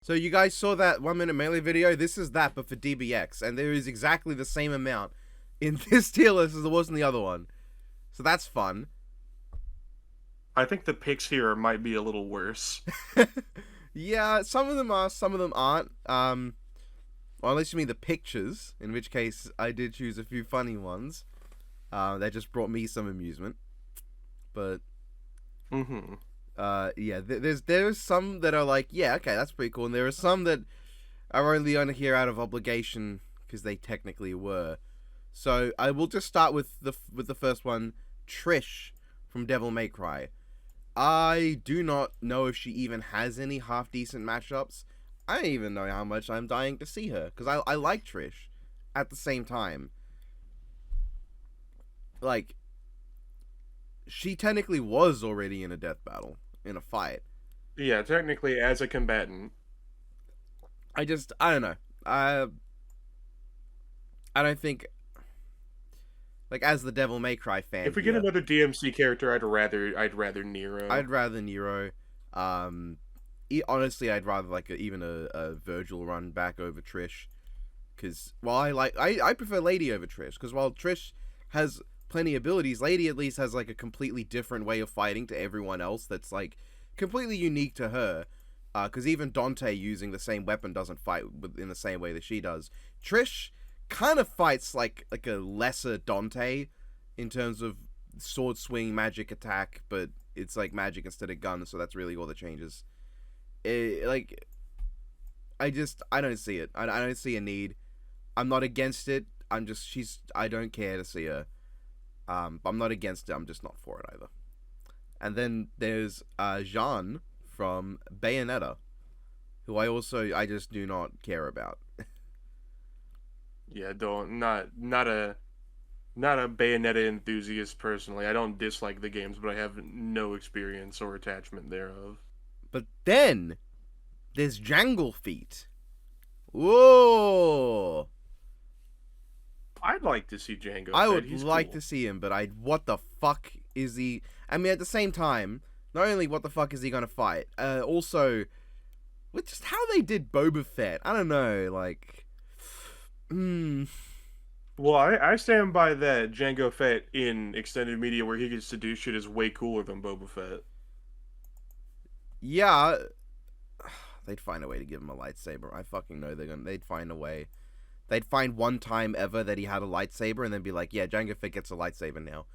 So you guys saw that 1 minute melee video? This is that, but for DBX, and there is exactly the same amount in this tier list as there was in the other one. So that's fun. I think the picks here might be a little worse. Yeah, some of them are, some of them aren't. Or unless you mean the pictures, in which case I did choose a few funny ones. That just brought me some amusement. But yeah, there's some that are like, yeah, okay, that's pretty cool, and there are some that are only on here out of obligation because they technically were. So I will just start with the first one, Trish from Devil May Cry. I do not know if she even has any half decent matchups. I don't even know how much I'm dying to see her because I like Trish. At the same time, like, she technically was already in a death battle, in a fight. Yeah, technically as a combatant. I don't know. I don't think, like, as the Devil May Cry fan. If we get another DMC character, I'd rather Nero. I'd rather Nero. Honestly, I'd rather like even a Virgil run back over Trish, because while I prefer Lady over Trish, because while Trish has plenty of abilities, Lady at least has like a completely different way of fighting to everyone else that's like completely unique to her. Because even Dante using the same weapon doesn't fight in the same way that she does. Trish kind of fights like a lesser Dante in terms of sword swing, magic attack, but it's like magic instead of gun, so that's really all that changes. Like, I don't see it. I don't see a need. I'm not against it. I don't care to see her. But I'm not against it. I'm just not for it either. And then there's Jean from Bayonetta, who I just do not care about. Yeah, not a Bayonetta enthusiast personally. I don't dislike the games, but I have no experience or attachment thereof. But then there's Jangle Feet. Whoa! I'd like to see Django. I Fett. would He's like cool. to see him, but what the fuck is he? I mean, at the same time, not only what the fuck is he gonna fight, also, with just how they did Boba Fett. I don't know, like, Well, I stand by that. Django Fett in extended media where he gets to do shit is way cooler than Boba Fett. yeah, they'd find a way to give him a lightsaber. I fucking know they'd find a way. They'd find one time ever that he had a lightsaber and then be like, yeah, Jango Fett gets a lightsaber now.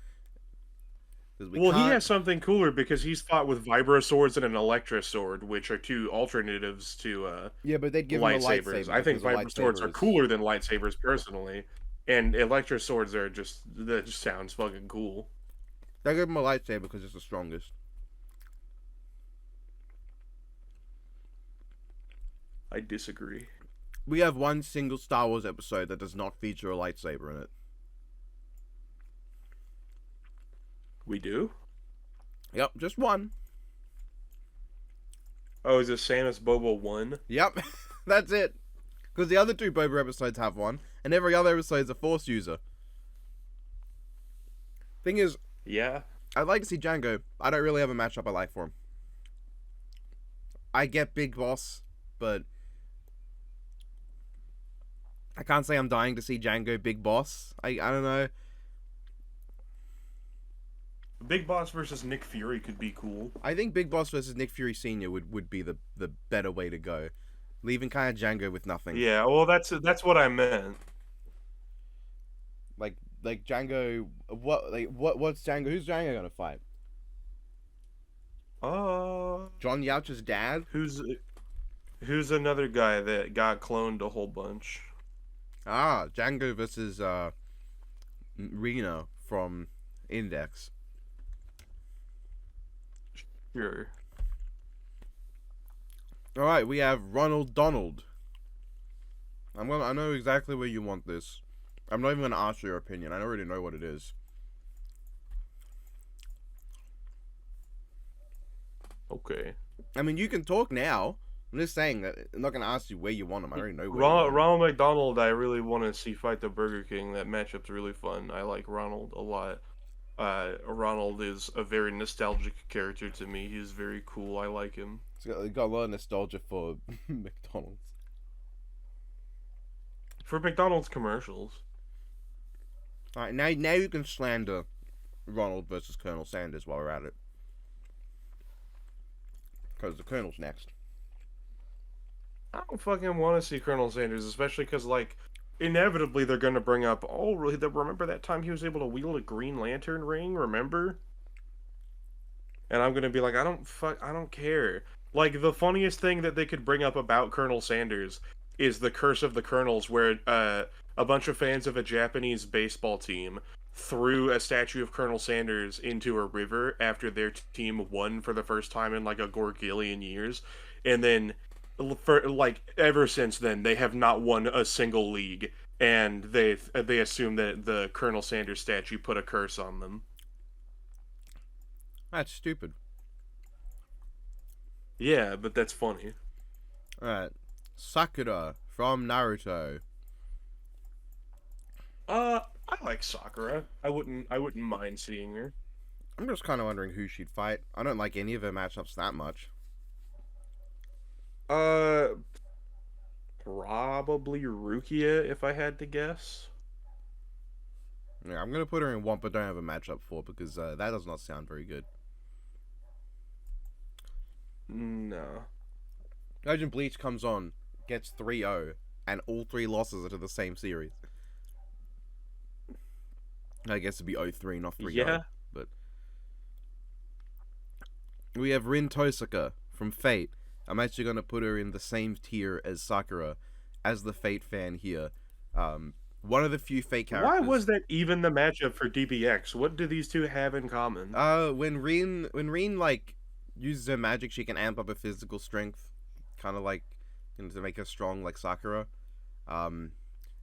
Well, he has something cooler because he's fought with vibro swords and an electro sword, which are two alternatives to yeah, but they'd give him a lightsaber. I think vibro swords are cooler than lightsabers personally, and electro swords are that just sounds fucking cool. They give him a lightsaber because it's the strongest. I disagree. We have one single Star Wars episode that does not feature a lightsaber in it. We do? Yep, just one. Oh, is it Samus Boba 1? Yep, that's it. Because the other two Boba episodes have one, and every other episode is a Force user. Thing is, yeah, I'd like to see Django. I don't really have a matchup I like for him. I get Big Boss, but I can't say I'm dying to see Django Big Boss. I don't know. Big Boss versus Nick Fury could be cool. I think Big Boss versus Nick Fury Sr. would be the better way to go. Leaving kind of Django with nothing. Yeah, well, that's what I meant. Like Django, what's Django? Who's Django gonna fight? John Yauch's dad. Who's another guy that got cloned a whole bunch? Django versus Reno from Index. Sure. All right, we have Ronald Donald. I know exactly where you want this. I'm not even gonna ask your opinion. I already know what it is. Okay. I mean, you can talk now. I'm just saying that I'm not gonna ask you where you want him. I already know. Ronald McDonald, I really want to see fight the Burger King. That matchup's really fun. I like Ronald a lot. Ronald is a very nostalgic character to me. He's very cool. I like him. got a lot of nostalgia for McDonald's. For McDonald's commercials. All right, now you can slander Ronald versus Colonel Sanders while we're at it, because the Colonel's next. I don't fucking want to see Colonel Sanders, especially because, like, inevitably they're going to bring up, oh, really, remember that time he was able to wield a Green Lantern ring, remember? And I'm going to be like, I don't care. Like, the funniest thing that they could bring up about Colonel Sanders is the Curse of the Colonels, where a bunch of fans of a Japanese baseball team threw a statue of Colonel Sanders into a river after their team won for the first time in, like, a gorgillion years. And then, for, like, ever since then, they have not won a single league. And they assume that the Colonel Sanders statue put a curse on them. That's stupid. Yeah, but that's funny. Alright. Sakura from Naruto. I like Sakura. I wouldn't mind seeing her. I'm just kind of wondering who she'd fight. I don't like any of her matchups that much. Probably Rukia, if I had to guess. Yeah, I'm gonna put her in one, but don't have a matchup for, because that does not sound very good. No. Imagine Bleach comes on, gets 3-0, and all 3 losses are to the same series. I guess it'd be 0-3, not 3-0. Yeah. But we have Rin Tosaka from Fate. I'm actually gonna put her in the same tier as Sakura, as the Fate fan here. One of the few Fate characters. Why was that even the matchup for DBX? What do these two have in common? When Rin like uses her magic, she can amp up her physical strength, kind of like, you know, to make her strong like Sakura.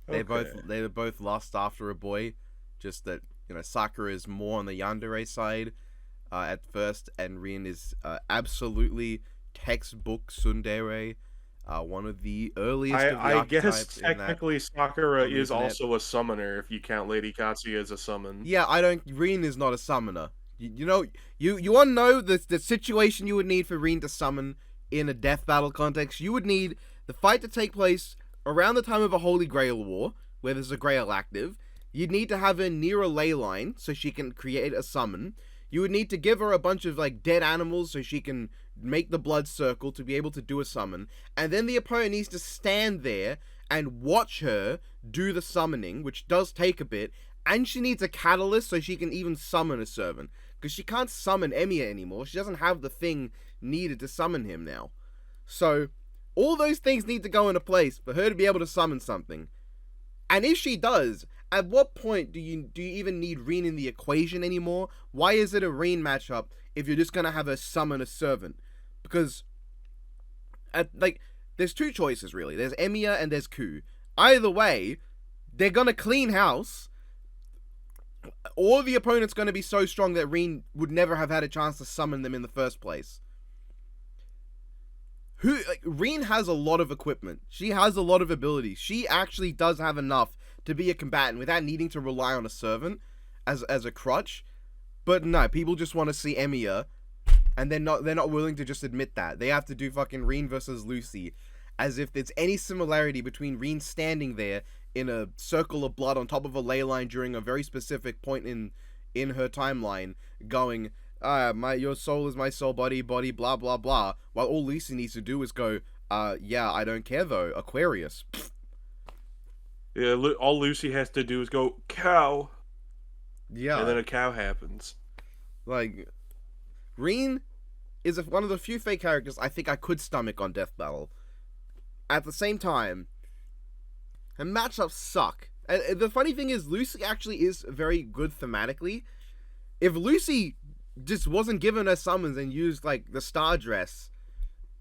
They both lust after a boy, just that, you know, Sakura is more on the yandere side at first, and Rin is absolutely textbook tsundere, one of the earliest of the I guess archetypes technically Sakura is also a summoner if you count Lady Katsuya as a summon. Yeah, Rin is not a summoner. You know, you want to know the situation you would need for Rin to summon in a death battle context? You would need the fight to take place around the time of a Holy Grail War, where there's a Grail active. You'd need to have her near a ley line so she can create a summon. You would need to give her a bunch of, like, dead animals so she can make the blood circle to be able to do a summon. And then the opponent needs to stand there and watch her do the summoning, which does take a bit. And she needs a catalyst so she can even summon a servant, because she can't summon Emiya anymore. She doesn't have the thing needed to summon him now. So, all those things need to go into place for her to be able to summon something. And if she does, at what point do you even need Rin in the equation anymore? Why is it a Rin matchup if you're just gonna have her summon a servant? Because, there's 2 choices really. There's Emiya and there's Ku. Either way, they're gonna clean house. Or the opponent's going to be so strong that Rin would never have had a chance to summon them in the first place. Rin has a lot of equipment. She has a lot of abilities. She actually does have enough to be a combatant without needing to rely on a servant as a crutch. But no, people just want to see Emiya, and they're not willing to just admit that. They have to do fucking Rin versus Lucy, as if there's any similarity between Rin standing there in a circle of blood on top of a ley line during a very specific point in her timeline, going, your soul is my soul, body, blah, blah, blah, while all Lucy needs to do is go, yeah, I don't care though, Aquarius. Yeah, all Lucy has to do is go, cow. Yeah. And then a cow happens. Like, Rin is one of the few fake characters I think I could stomach on Death Battle. At the same time, her matchups suck. And the funny thing is, Lucy actually is very good thematically. If Lucy just wasn't given her summons and used, like, the star dress,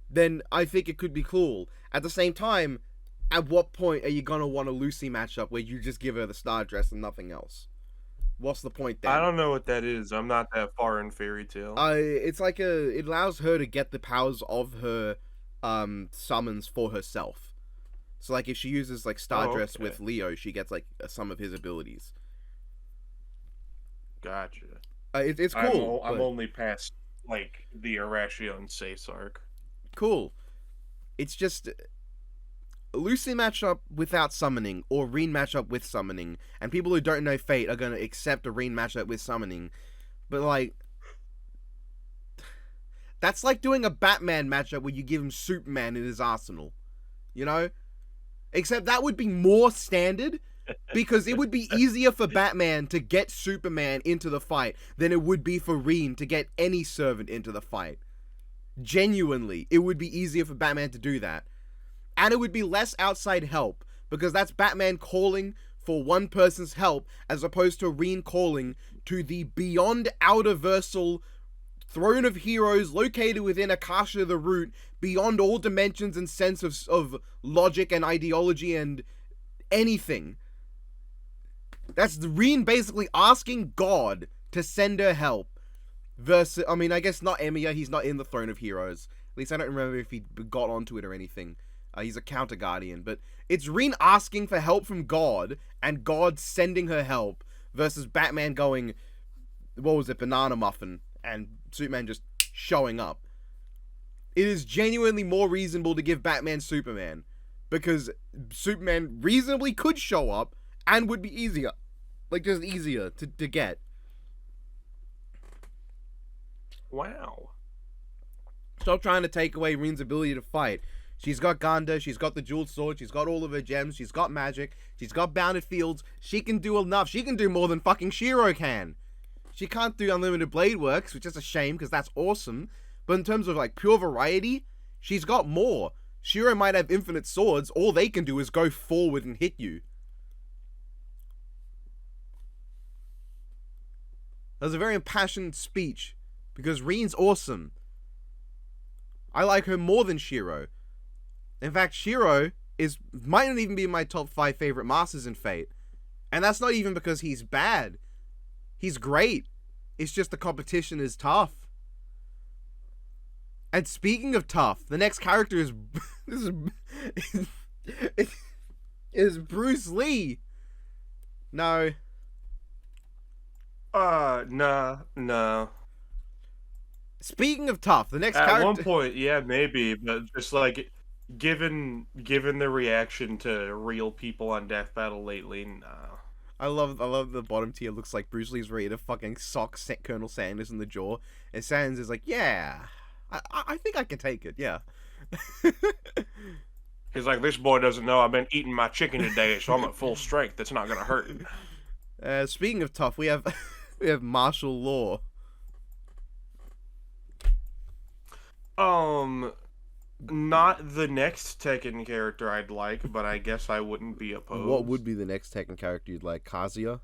then I think it could be cool. At the same time, at what point are you gonna want a Lucy matchup where you just give her the star dress and nothing else? What's the point then? I don't know what that is. I'm not that far in Fairy Tail. It's like it allows her to get the powers of her summons for herself. So, like, if she uses, like, Star Dress with Leo, she gets, like, some of his abilities. Gotcha. It's cool. I'm only past, like, the Arashio and Sace arc. cool. It's just Lucy matchup without summoning, or Reen matchup with summoning, and people who don't know Fate are gonna accept a Reen matchup with summoning, but like, that's like doing a Batman matchup where you give him Superman in his arsenal, you know? Except that would be more standard, because it would be easier for Batman to get Superman into the fight than it would be for Reen to get any servant into the fight. Genuinely, it would be easier for Batman to do that. And it would be less outside help, because that's Batman calling for one person's help, as opposed to Reen calling to the beyond outerversal throne of heroes located within Akasha the Root, beyond all dimensions and sense of logic and ideology and anything. That's Reen basically asking God to send her help. Versus, I mean, I guess not Emiya, he's not in the Throne of Heroes. At least I don't remember if he got onto it or anything. He's a counter guardian, but it's Reen asking for help from God, and God sending her help, versus Batman going, what was it, banana muffin, and Superman just showing up. It is genuinely more reasonable to give Batman Superman, because Superman reasonably could show up, and would be easier. Like, just easier to get. Wow. Stop trying to take away Reen's ability to fight. She's got Ganda, she's got the jeweled sword, she's got all of her gems, she's got magic, she's got bounded fields, she can do enough, she can do more than fucking Shiro can. She can't do unlimited blade works, which is a shame, because that's awesome, but in terms of, like, pure variety, she's got more. Shiro might have infinite swords, all they can do is go forward and hit you. That was a very impassioned speech, because Reen's awesome. I like her more than Shiro. In fact, Shiro might not even be in my top 5 favorite masters in Fate. And that's not even because he's bad. He's great. It's just the competition is tough. And speaking of tough, the next character is is Bruce Lee. No. No. Speaking of tough, the next At character... one point, yeah, maybe, but just like given the reaction to real people on Death Battle lately, no. I love the bottom tier looks like Bruce Lee's ready to fucking sock Colonel Sanders in the jaw, and Sanders is like, yeah, I think I can take it, yeah. He's like, this boy doesn't know I've been eating my chicken today, so I'm at full strength. It's not gonna hurt. Speaking of tough, we have we have martial law. Not the next Tekken character I'd like, but I guess I wouldn't be opposed. What would be the next Tekken character you'd like? Kazuya?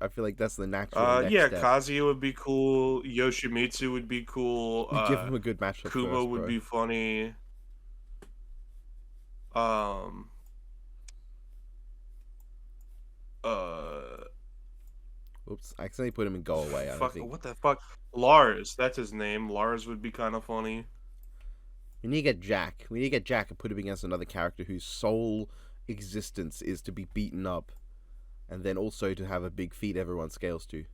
I feel like that's the natural next yeah, step. Kazuya would be cool. Yoshimitsu would be cool. Give him a good matchup. Kuma first, would bro. be funny. Oops, I accidentally put him in go away. I don't think. What the fuck? Lars, that's his name. Lars would be kind of funny. We need to get Jack. We need to get Jack and put him against another character whose sole existence is to be beaten up, and then also to have a big feat everyone scales to.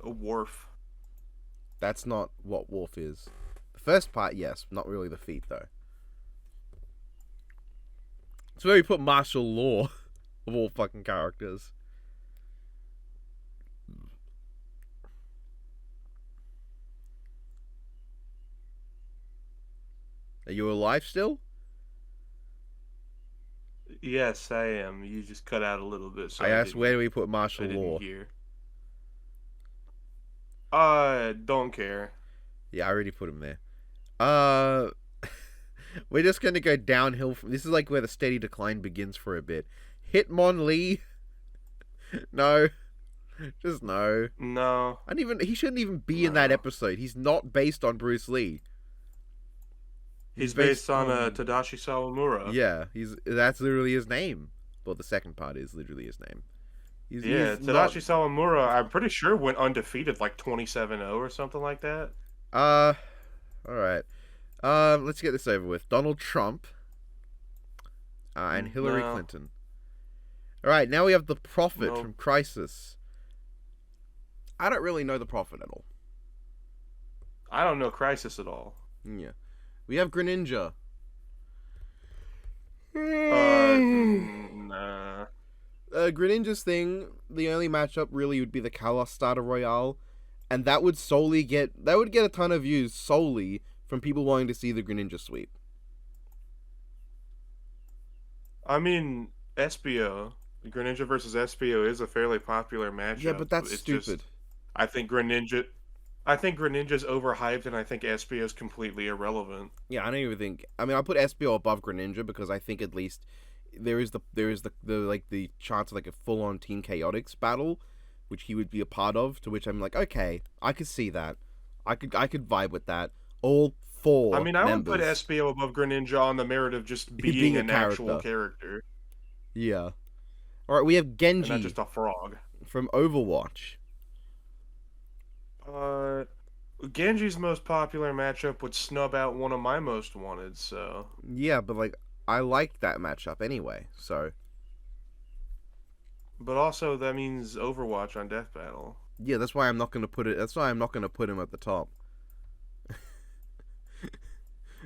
Worf. That's not what Worf is. The first part, yes, not really the feat though. It's where we put martial law of all fucking characters. Are you alive still? Yes, I am. You just cut out a little bit. So I asked where do we put martial I didn't law? hear. Don't care. Yeah, I already put him there. We're just gonna go downhill from this is like where the steady decline begins for a bit. Hitmonlee. No. Just no. No. He shouldn't even be in that episode. He's not based on Bruce Lee. He's based on Tadashi Sawamura. Yeah, that's literally his name. Well, the second part is literally his name. He's Tadashi Sawamura, I'm pretty sure went undefeated like 27-0 or something like that. Alright. Let's get this over with. Donald Trump and Hillary Clinton. All right, now we have the Prophet No. from Crisis. I don't really know the Prophet at all. I don't know Crisis at all. Yeah. We have Greninja. Nah. Greninja's thing, the only matchup really would be the Kalos Starter Royale, and that would get a ton of views solely from people wanting to see the Greninja sweep. I mean, SBO, Greninja versus SBO is a fairly popular matchup. Yeah, but that's it's stupid. Just, I think Greninja's overhyped, and I think SBO is completely irrelevant. Yeah, I don't even think. I mean, I'll put SBO above Greninja because I think at least there is the chance of like a full on Team Chaotix battle, which he would be a part of. To which I'm like, okay, I could see that. I could vibe with that. All four. I mean, I would put members SBO above Greninja on the merit of just being an actual character. Yeah. All right, we have Genji, and not just a frog, from Overwatch. Genji's most popular matchup would snub out one of my most wanted, so... Yeah, but, like, I like that matchup anyway, so... But also, that means Overwatch on Death Battle. Yeah, that's why I'm not gonna put it... That's why I'm not gonna put him at the top.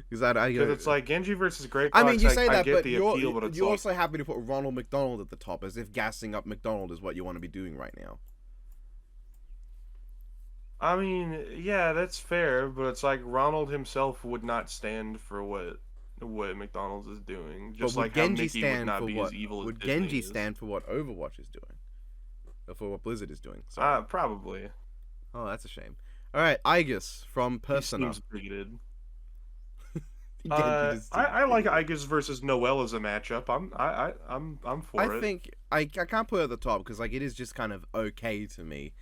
Because it's like Genji versus Great Fox. I mean, you say that, but you're also happy to put Ronald McDonald at the top, as if gassing up McDonald is what you want to be doing right now. I mean, yeah, that's fair, but it's like Ronald himself would not stand for what McDonald's is doing. Just like how Mickey would not be as evil as Would Disney Genji is. stand for what Overwatch is doing? Or for what Blizzard is doing? Sorry. Probably. Oh, that's a shame. All right, Aegis from Persona. He seems bigoted. I like Aegis versus Noelle as a matchup. I'm for it. I think I can't put it at the top because like it is just kind of okay to me.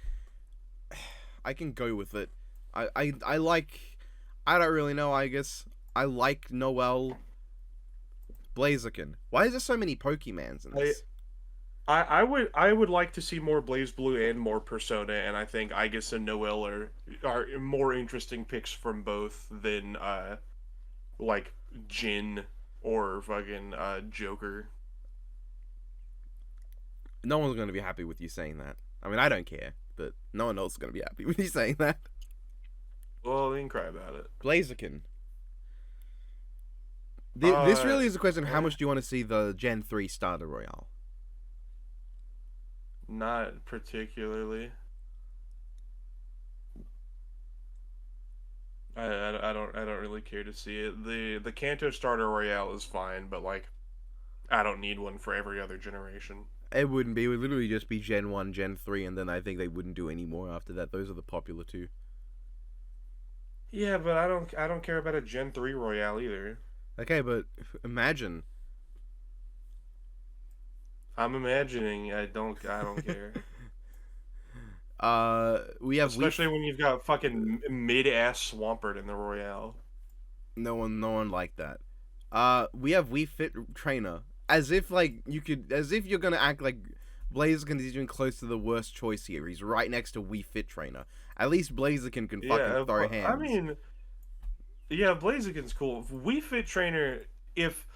I can go with it. I don't really know Aegis. I like Noelle. Blaziken. Why is there so many Pokemans in this? I would like to see more BlazBlue and more Persona, and I think Aegis and Noelle are more interesting picks from both than like Jin or fucking Joker. No one's gonna be happy with you saying that. I mean, I don't care, but no one else is gonna be happy with you saying that. Well, they can cry about it. Blaziken. This really is a question of how much do you want to see the Gen 3 Starter Royale? Not particularly. I don't really care to see it. The Kanto Starter Royale is fine, but like I don't need one for every other generation. It wouldn't be. It would literally just be Gen 1, Gen 3, and then I think they wouldn't do any more after that. Those are the popular two. Yeah, but I don't care about a Gen 3 Royale either. Okay, but imagine. I'm imagining. I don't care. We have especially when you've got fucking mid-ass Swampert in the Royale. No one liked that. We have Wii Fit Trainer, as if you're gonna act like Blaziken is even close to the worst choice here. He's right next to Wii Fit Trainer. At least Blaziken can fucking throw hands. I mean, yeah, Blaziken's cool. Wii Fit Trainer, if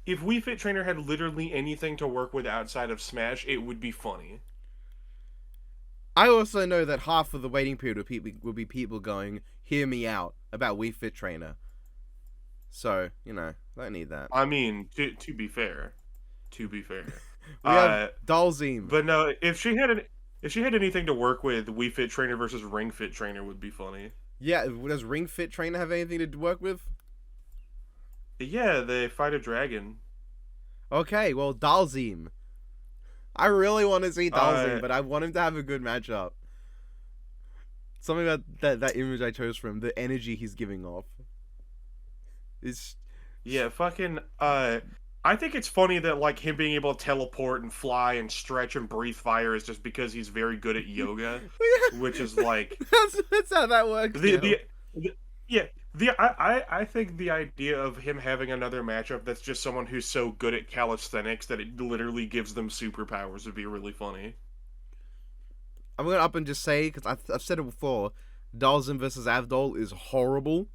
Wii Fit Trainer had literally anything to work with outside of Smash, it would be funny. I also know that half of the waiting period would be people going, hear me out, about Wii Fit Trainer. So, you know, I don't need that. I mean, to be fair. We have Dalzim. But no, if she had anything to work with, Wii Fit Trainer versus Ring Fit Trainer would be funny. Yeah, does Ring Fit Trainer have anything to work with? Yeah, they fight a dragon. Okay, well, Dalzim. I really want to see Dalzim, but I want him to have a good matchup. Something about that image I chose from, the energy he's giving off. Yeah, fucking, I think it's funny that, like, him being able to teleport and fly and stretch and breathe fire is just because he's very good at yoga, which is, like... That's how that works. I think the idea of him having another matchup that's just someone who's so good at calisthenics that it literally gives them superpowers would be really funny. I'm going to up and just say, because I've said it before, Dalzim versus Avdol is horrible.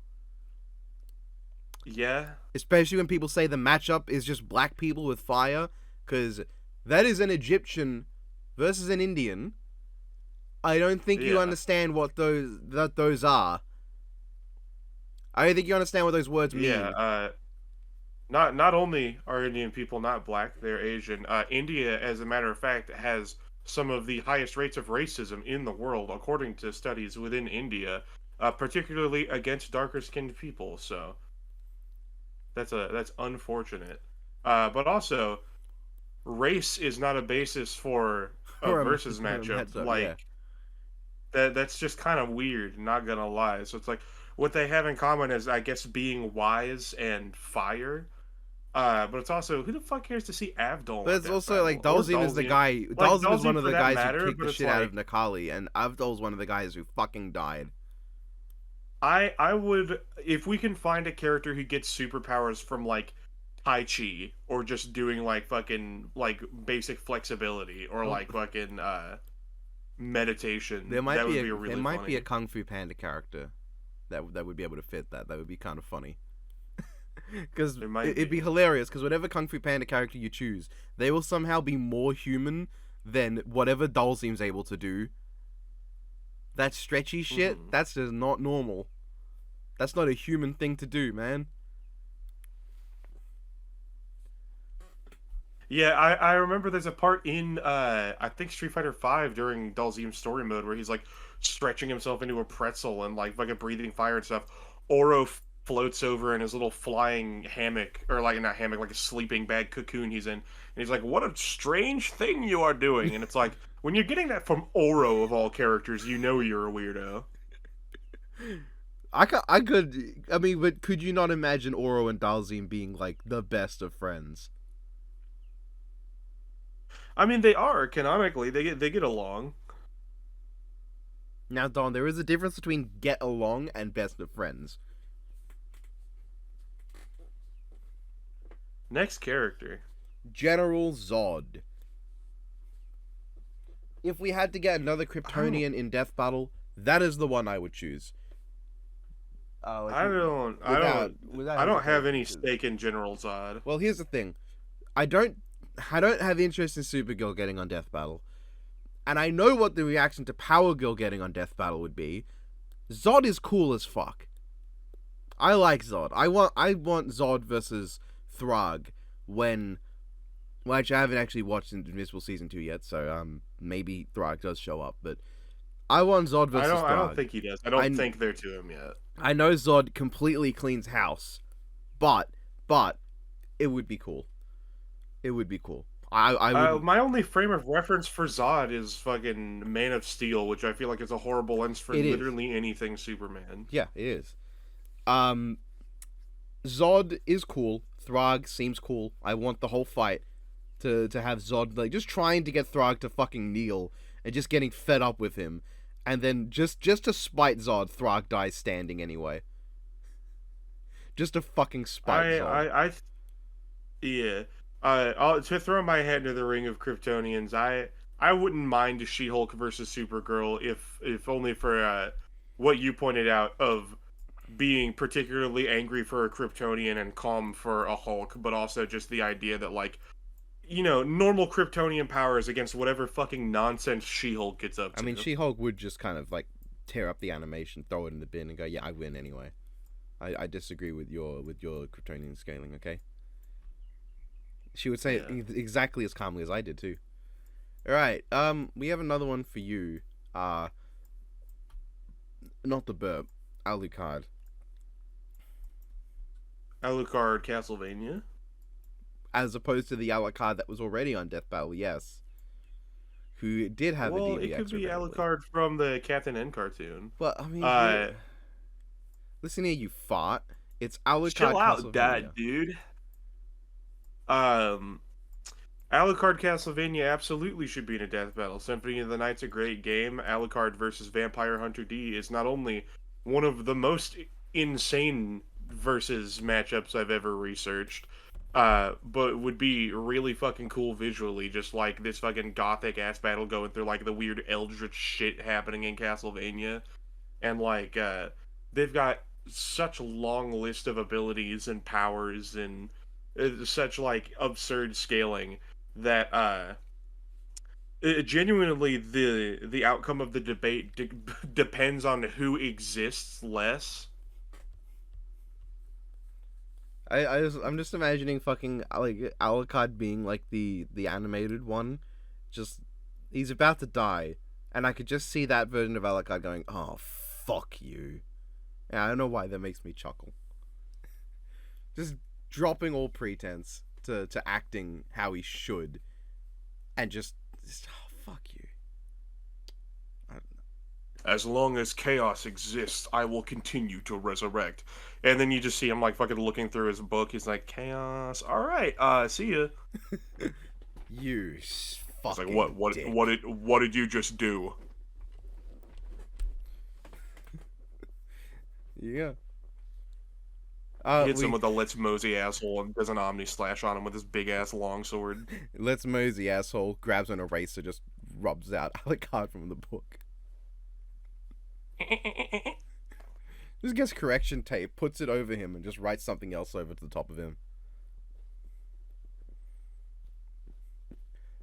Yeah. Especially when people say the matchup is just black people with fire, because That is an Egyptian versus an Indian. I don't think you Yeah. understand what those are. I don't think you understand what those words Yeah. mean. Not only are Indian people not black, they're Asian. India, as a matter of fact, has some of the highest rates of racism in the world, according to studies within India, particularly against darker skinned people. So that's unfortunate. But also, race is not a basis for a Or a, versus or a matchup. matchup, yeah. Like that's just kind of weird, not gonna lie. So it's like what they have in common is I guess being wise and fire. But it's also who the fuck cares to see Avdol But on it's Death also like Battle or Dalzim is the Dalzim? guy. Like Dalzim is one Dalzim of for the that guys who matter, kicked but the it's shit out of like Nakali, and Avdol's one of the guys who fucking died. I would if we can find a character who gets superpowers from like Tai Chi or just doing like fucking like basic flexibility or Oh, like fucking meditation, that would be there really might be a funny. Kung Fu Panda character that would be able to fit that. That would be kind of funny. Because There might it'd be be. hilarious. Because whatever Kung Fu Panda character you choose, they will somehow be more human than whatever Dalzim's able to do. That stretchy shit, Mhm. that's just not normal. That's not a human thing to do, man. Yeah, I remember there's a part in I think Street Fighter V during Dalzim's story mode where he's like stretching himself into a pretzel and like fucking breathing fire and stuff. Oro floats over in his little flying hammock or like not hammock, like a sleeping bag cocoon he's in. And he's like, "What a strange thing you are doing." And it's like when you're getting that from Oro of all characters, you know you're a weirdo. I mean, but could you not imagine Oro and Dalzim being like the best of friends? I mean, they are canonically they get along. Now, Don, there is a difference between get along and best of friends. Next character. General Zod. If we had to get another I don't Kryptonian in Death Battle, that is the one I would choose. Like, I don't I without don't without I don't have hesitation. any 'Cause- stake in General Zod. well, here's the thing. I don't I don't have interest in Supergirl getting on Death Battle. And I know what the reaction to Power Girl getting on Death Battle would be. Zod is cool as fuck. I like Zod. I want Zod versus Throg when well actually I haven't actually watched Invincible season 2 yet, so maybe Throg does show up, but I want Zod versus I don't Throg. think he does. I I don't think they're to him yet. I know Zod completely cleans house, but it would be cool. It would be cool. I would My only frame of reference for Zod is fucking Man of Steel, which I feel like is a horrible lens for it is. literally anything Superman. Yeah, it is. Um Zod is cool. Throg seems cool. I want the whole fight to have Zod like just trying to get Throg to fucking kneel and just getting fed up with him, and then just to spite Zod, Throg dies standing anyway. Just to fucking spite Zod. I yeah. To throw my head into the ring of Kryptonians, I wouldn't mind She-Hulk versus Supergirl if only for what you pointed out of being particularly angry for a Kryptonian and calm for a Hulk, but also just the idea that like normal Kryptonian powers against whatever fucking nonsense She-Hulk gets up I mean, to. She-Hulk would just kind of like tear up the animation, throw it in the bin, and go, "Yeah, I win anyway." I disagree with your Kryptonian scaling. Okay, she would say it Yeah. exactly as calmly as I did too. All right, we have another one for you. Uh, not the burp, Alucard. Alucard Castlevania. As opposed to the Alucard that was already on Death Battle, yes. Who did have a Well, DBX, it could be regrettably. Alucard from the Captain N cartoon. But, I mean, Uh, listen here, you fart. It's Alucard Chill out, Castlevania. dude. Um, Alucard Castlevania absolutely should be in a death battle. Symphony of the Night's a great game. Alucard versus Vampire Hunter D is not only one of the most insane versus matchups I've ever researched, but would be really fucking cool visually, just like this fucking gothic ass battle going through like the weird eldritch shit happening in Castlevania. And like they've got such a long list of abilities and powers and such like absurd scaling that genuinely the outcome of the debate depends on who exists less. I'm just imagining fucking like Alucard being like the animated one, just he's about to die, and I could just see that version of Alucard going, "Oh fuck you." Yeah, I don't know why that makes me chuckle. Just dropping all pretense to acting how he should, and just oh, fuck you. As long as chaos exists, I will continue to resurrect. And then you just see him like fucking looking through his book. He's like, chaos. All right. See ya. You It's like, fucking dick. what did you just do? Yeah. Hits him with a Let's Mosey asshole and does an Omni Slash on him with his big ass longsword. Let's Mosey asshole grabs an eraser, just rubs out Alucard from the book. Just gets correction tape, puts it over him, and just writes something else over to the top of him.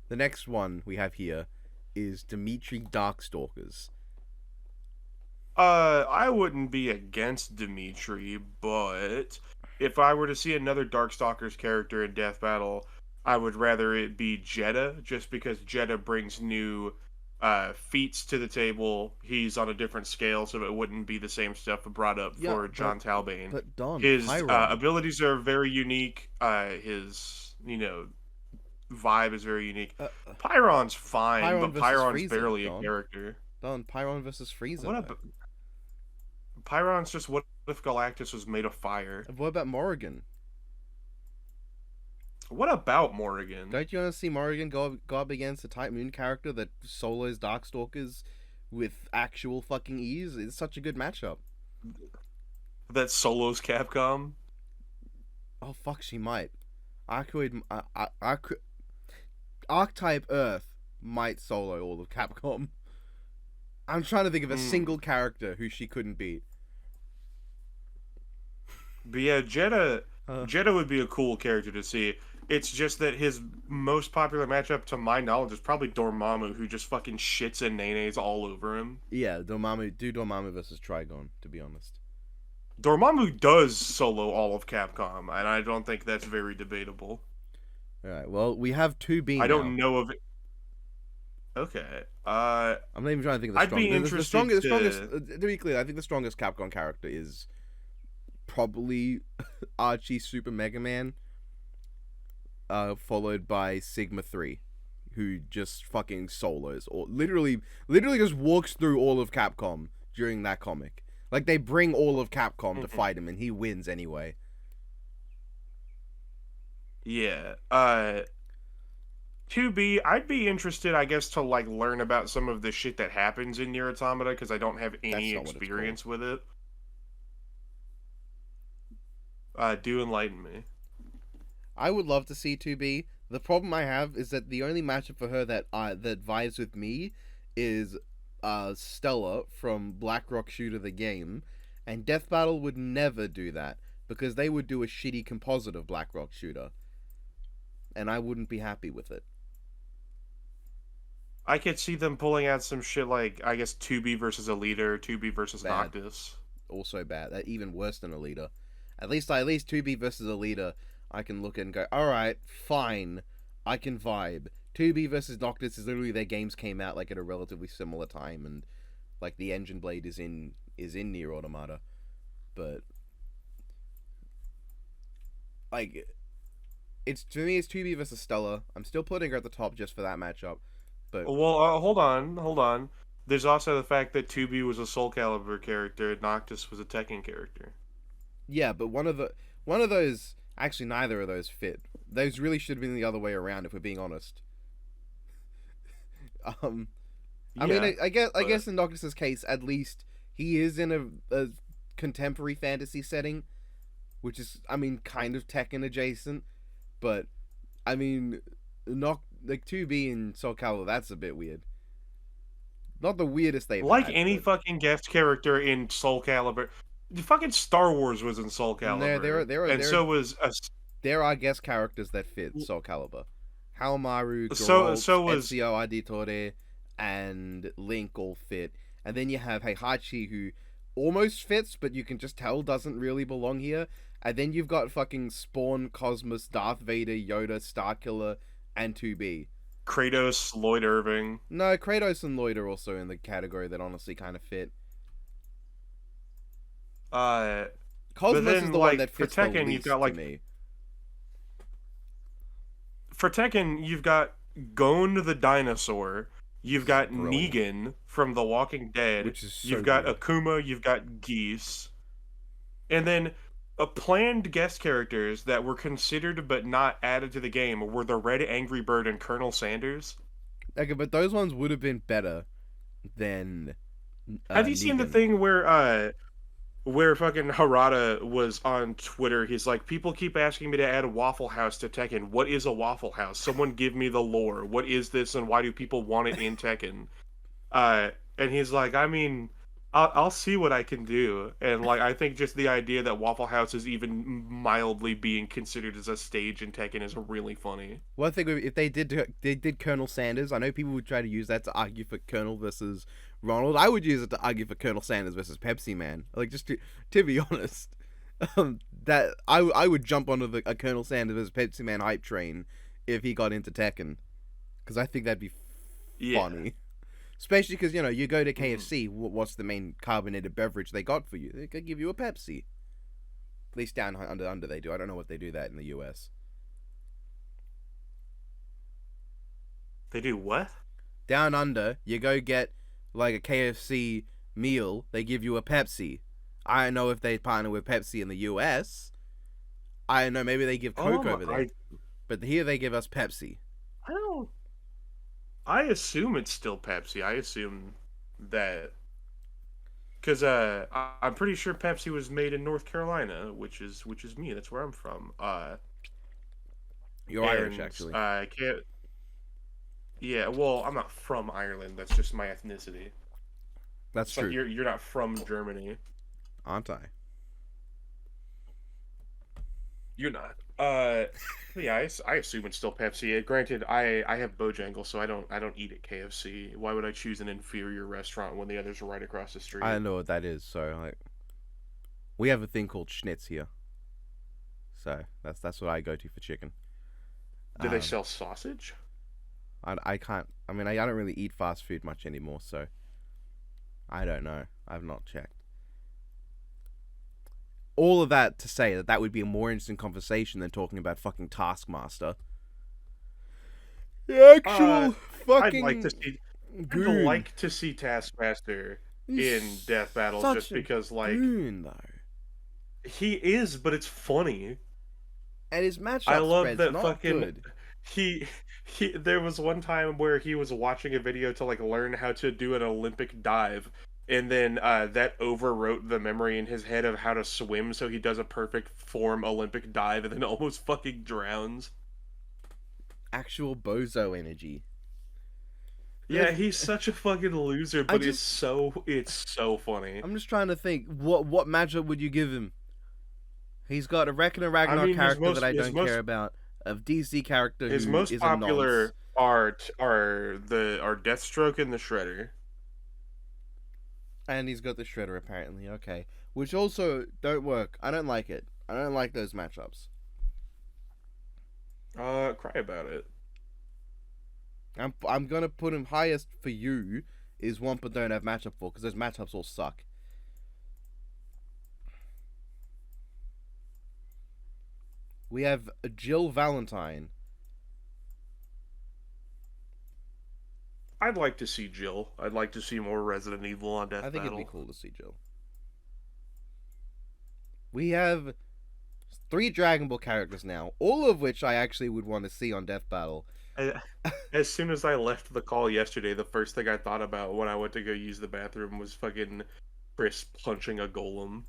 The next one we have here is Dimitri Darkstalkers. I wouldn't be against Dimitri, but if I were to see another Darkstalkers character in Death Battle, I would rather it be Jeddah, just because Jeddah brings new feats to the table. He's on a different scale, so it wouldn't be the same stuff brought up for John Talbane. But Don, His abilities are very unique. His, vibe is very unique. Pyron's fine, Pyron but Pyron's Frieza, barely Don. a character. Don, Pyron versus Frieza. Pyron's just what if Galactus was made of fire? What about Morrigan? What about Morrigan? Don't you want to see Morrigan go up against a Type Moon character that solos Darkstalkers with actual fucking ease? It's such a good matchup. That solos Capcom? Oh fuck, she might. Archetype Earth might solo all of Capcom. I'm trying to think of a single character who she couldn't beat. But yeah, Jeddah would be a cool character to see. It's just that his most popular matchup, to my knowledge, is probably Dormammu, who just fucking shits and nays all over him. Yeah, Dormammu versus Trigon, to be honest. Dormammu does solo all of Capcom, and I don't think that's very debatable. Alright, well, we have 2B now. I don't know of it. Okay. I'm not even trying to think of the strongest. I'd be interested to be clear, I think the strongest Capcom character is probably Archie Super Mega Man, followed by Sigma 3, who just fucking solos, or literally just walks through all of Capcom during that comic. Like, they bring all of Capcom to fight him, and he wins anyway. Yeah. 2B, I'd be interested, I guess, to like learn about some of the shit that happens in Nier Automata, because I don't have any experience with it. Do enlighten me. I would love to see 2B. The problem I have is that the only matchup for her that vibes with me is Stella from Blackrock Shooter the game, and Death Battle would never do that because they would do a shitty composite of Blackrock Shooter, and I wouldn't be happy with it. I could see them pulling out some shit like, I guess, 2B versus Alita, or 2B versus Noctis. Also bad. That even worse than Alita. At least 2B versus Alita, I can look at and go, alright, fine, I can vibe. 2B versus Noctis is literally their games came out like at a relatively similar time, and like the Engine Blade is in Nier Automata, but like to me it's 2B versus Stella. I'm still putting her at the top just for that matchup. But well, hold on. There's also the fact that 2B was a Soul Calibur character and Noctis was a Tekken character. Yeah, but one of those, actually neither of those fit. Those really should have been the other way around, if we're being honest. I mean, I guess in Noctis' case, at least he is in a contemporary fantasy setting, which is, I mean, kind of Tekken adjacent. But I mean, like 2B and Soul Calibur, that's a bit weird. Not the weirdest they've like had, any but fucking guest character in Soul Calibur. The fucking Star Wars was in Soul Calibur, there so was there are guest characters that fit Soul Calibur. Hamaru, Geralt, So was Ezio Auditore, and Link all fit. And then you have Heihachi, who almost fits, but you can just tell doesn't really belong here. And then you've got fucking Spawn, Cosmos, Darth Vader, Yoda, Starkiller, and 2B. Kratos, Lloyd Irving. No, Kratos and Lloyd are also in the category that honestly kind of fit. But Cosmos then is the one like that for fits the Tekken, least you've got to like me. for Tekken, you've got Gon the dinosaur. You've got Brilliant. Negan from The Walking Dead. Which is so You've got good. Akuma. You've got Geese. And then planned guest characters that were considered but not added to the game were the Red Angry Bird and Colonel Sanders. Okay, but those ones would have been better than Have you seen the Negan. thing where fucking Harada was on Twitter? He's like, people keep asking me to add a Waffle House to Tekken. What is a Waffle House? Someone give me the lore. What is this, and why do people want it in Tekken? And he's like, I mean, I'll see what I can do. And like, I think just the idea that Waffle House is even mildly being considered as a stage in Tekken is really funny. Well, I think if they did Colonel Sanders, I know people would try to use that to argue for Colonel versus Ronald. I would use it to argue for Colonel Sanders versus Pepsi Man. Like, just to be honest, that I would jump onto a Colonel Sanders versus Pepsi Man hype train if he got into Tekken, because I think that'd be Yeah. funny. Especially because, you go to KFC, what's the main carbonated beverage they got for you? They could give you a Pepsi. At least down under they do. I don't know what they do that in the US. They do what? Down under, you go get like a KFC meal, they give you a Pepsi. I don't know if they partner with Pepsi in the US. I don't know, maybe they give Coke over there. But here they give us Pepsi. I don't. I assume it's still Pepsi. I assume that because I'm pretty sure Pepsi was made in North Carolina, which is me. That's where I'm from. You're Irish, actually. I can't. Yeah, well, I'm not from Ireland. That's just my ethnicity. That's It's true. like you're not from Germany. Aren't I? You're not. Yeah, I assume it's still Pepsi. Granted, I have Bojangles, so I don't eat at KFC. Why would I choose an inferior restaurant when the others are right across the street? I don't know what that is, so like, we have a thing called schnitz here. So that's what I go to for chicken. Do they sell sausage? I can't. I mean, I don't really eat fast food much anymore, so I don't know. I've not checked. All of that to say that would be a more interesting conversation than talking about fucking Taskmaster. The actual fucking I'd like to see Taskmaster in Death Battle just because, like, goon, though. he is, but it's funny. And his matchup I love spread's that not fucking good. he there was one time where he was watching a video to like learn how to do an Olympic dive, and then that overwrote the memory in his head of how to swim, so he does a perfect form Olympic dive and then almost fucking drowns. Actual bozo energy. Yeah, he's such a fucking loser, but it's so funny. I'm just trying to think, what matchup would you give him? He's got a Reckoner Ragnarok character that I don't care about. A DC character his who most is popular a art are Deathstroke and the Shredder. and he's got the Shredder apparently. Okay, which also don't work. I don't like it. I don't like those matchups. Cry about it. I'm gonna put him highest for you is one but don't have matchup for, because those matchups all suck. We have Jill Valentine. I'd like to see Jill. I'd like to see more Resident Evil on Death I think Battle. it'd be cool to see Jill. We have 3 Dragon Ball characters now, all of which I actually would want to see on Death Battle. As soon as I left the call yesterday, the first thing I thought about when I went to go use the bathroom was fucking Chris punching a golem.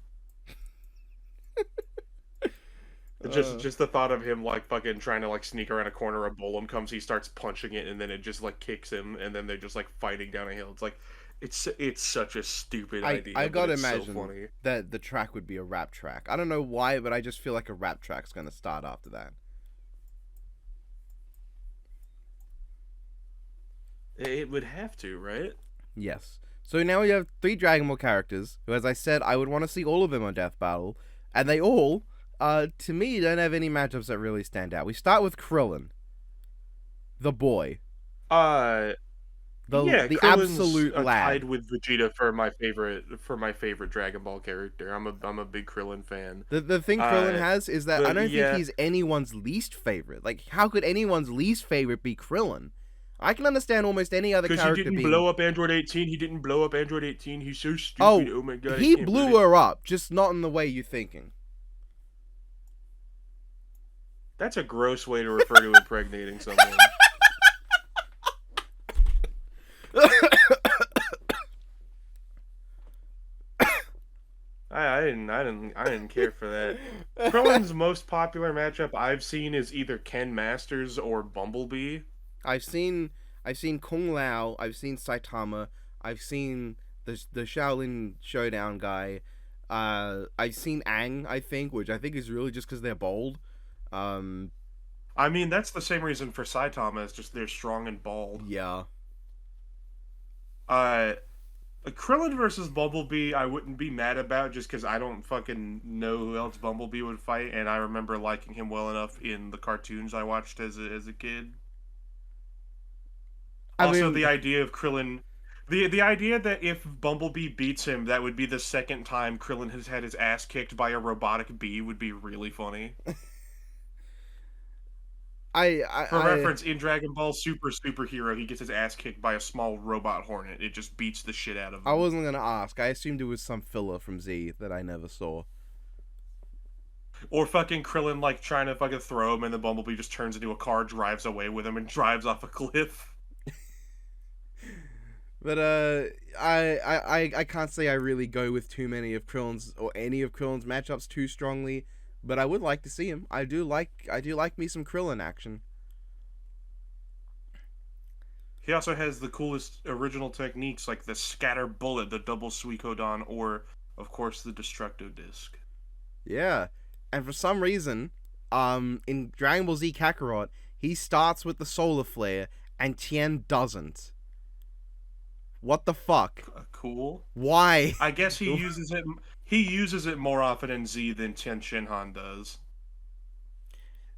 Just the thought of him like fucking trying to like sneak around a corner, a golem comes, he starts punching it, and then it just like kicks him, and then they're just like fighting down a hill. It's like it's such a stupid idea. I gotta but it's imagine so funny. that the track would be a rap track. I don't know why, but I just feel like a rap track's gonna start after that. It would have to, right? Yes. So now we have 3 Dragon Ball characters who, as I said, I would want to see all of them on Death Battle, and they all, to me, don't have any matchups that really stand out. We start with Krillin, the boy, Uh, yeah, the Krillin's absolute tied lad. with Vegeta for my favorite Dragon Ball character. I'm a big Krillin fan. The thing Krillin Uh, has is that I but don't think yeah, he's anyone's least favorite. Like, how could anyone's least favorite be Krillin? I can understand almost any other because he character didn't being. blow up Android 18. He didn't blow up Android 18. He's so stupid. Oh, Oh my god, I he can't blew believe. her up, just not in the way you're thinking. That's a gross way to refer to impregnating someone. I didn't care for that. Krillin's most popular matchup I've seen is either Ken Masters or Bumblebee. I've seen Kung Lao, I've seen Saitama, I've seen the Shaolin Showdown guy. I've seen Aang, I think, which I think is really just because they're bold. I mean, that's the same reason for Saitama, is just they're strong and bald. Yeah. Uh, Krillin versus Bumblebee, I wouldn't be mad about just because I don't fucking know who else Bumblebee would fight, and I remember liking him well enough in the cartoons I watched as a kid. Also, the idea of Krillin, the idea that if Bumblebee beats him, that would be the second time Krillin has had his ass kicked by a robotic bee would be really funny. For reference, in Dragon Ball Superhero, he gets his ass kicked by a small robot hornet. It just beats the shit out of him. I wasn't gonna ask. I assumed it was some filler from Z that I never saw. Or fucking Krillin like trying to fucking throw him, and the Bumblebee just turns into a car, drives away with him, and drives off a cliff. But I can't say I really go with too many of Krillin's or any of Krillin's matchups too strongly. But I would like to see him. I do like me some Krillin action. He also has the coolest original techniques like the scatter bullet, the double Suikoden, or of course the destructo disc. Yeah, and for some reason, in Dragon Ball Z Kakarot, he starts with the solar flare and Tien doesn't. What the fuck? Cool. Why? I guess he uses it. He uses it more often in Z than Tien Shinhan does.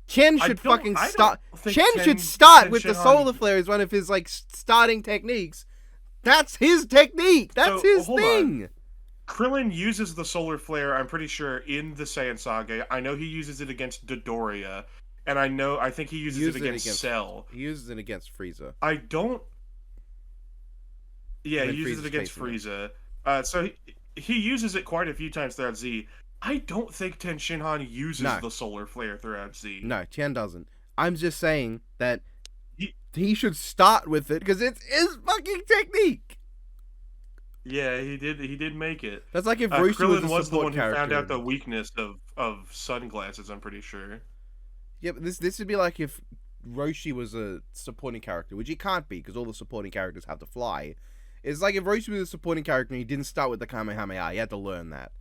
Tien should fucking start. Tien should start with the solar flare as one of his like starting techniques. That's his technique. That's his thing. Krillin uses the solar flare, I'm pretty sure, in the Saiyan Saga. I know he uses it against Dodoria, and I think he uses it against Cell. He uses it against Frieza. I don't. Yeah, he uses it against Frieza. So he uses it quite a few times throughout Z. I don't think Ten Shinhan uses the solar flare throughout Z. No, Tien doesn't. I'm just saying that he should start with it because it's his fucking technique. Yeah, he did make it. That's like if Roshi Krillin was the one who found out the weakness of sunglasses, I'm pretty sure. Yeah, but this would be like if Roshi was a supporting character, which he can't be because all the supporting characters have to fly. It's like if Roshi was a supporting character and he didn't start with the Kamehameha, he had to learn that.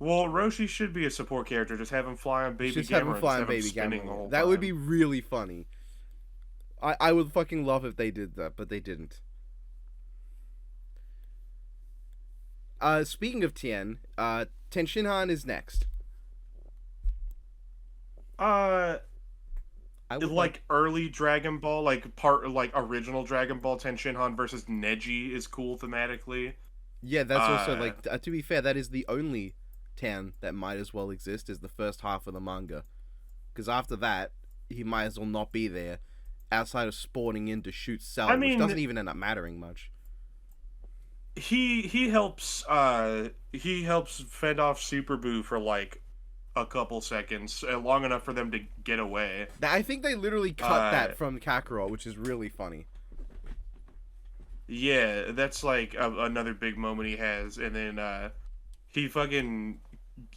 Well, Roshi should be a support character. Just have him fly on Baby Gamera. That would be really funny. I would fucking love if they did that, but they didn't. Speaking of Tien, Ten Shinhan is next. Early Dragon Ball, original Dragon Ball Ten Shinhan versus Neji is cool thematically. Yeah, that's also to be fair, that is the only Ten that might as well exist is the first half of the manga, because after that he might as well not be there, outside of spawning in to shoot Cell, which doesn't even end up mattering much. He helps fend off Super Buu for like a couple seconds, long enough for them to get away. I think they literally cut that from Kakarot, which is really funny. Yeah, that's like another big moment he has, and then he fucking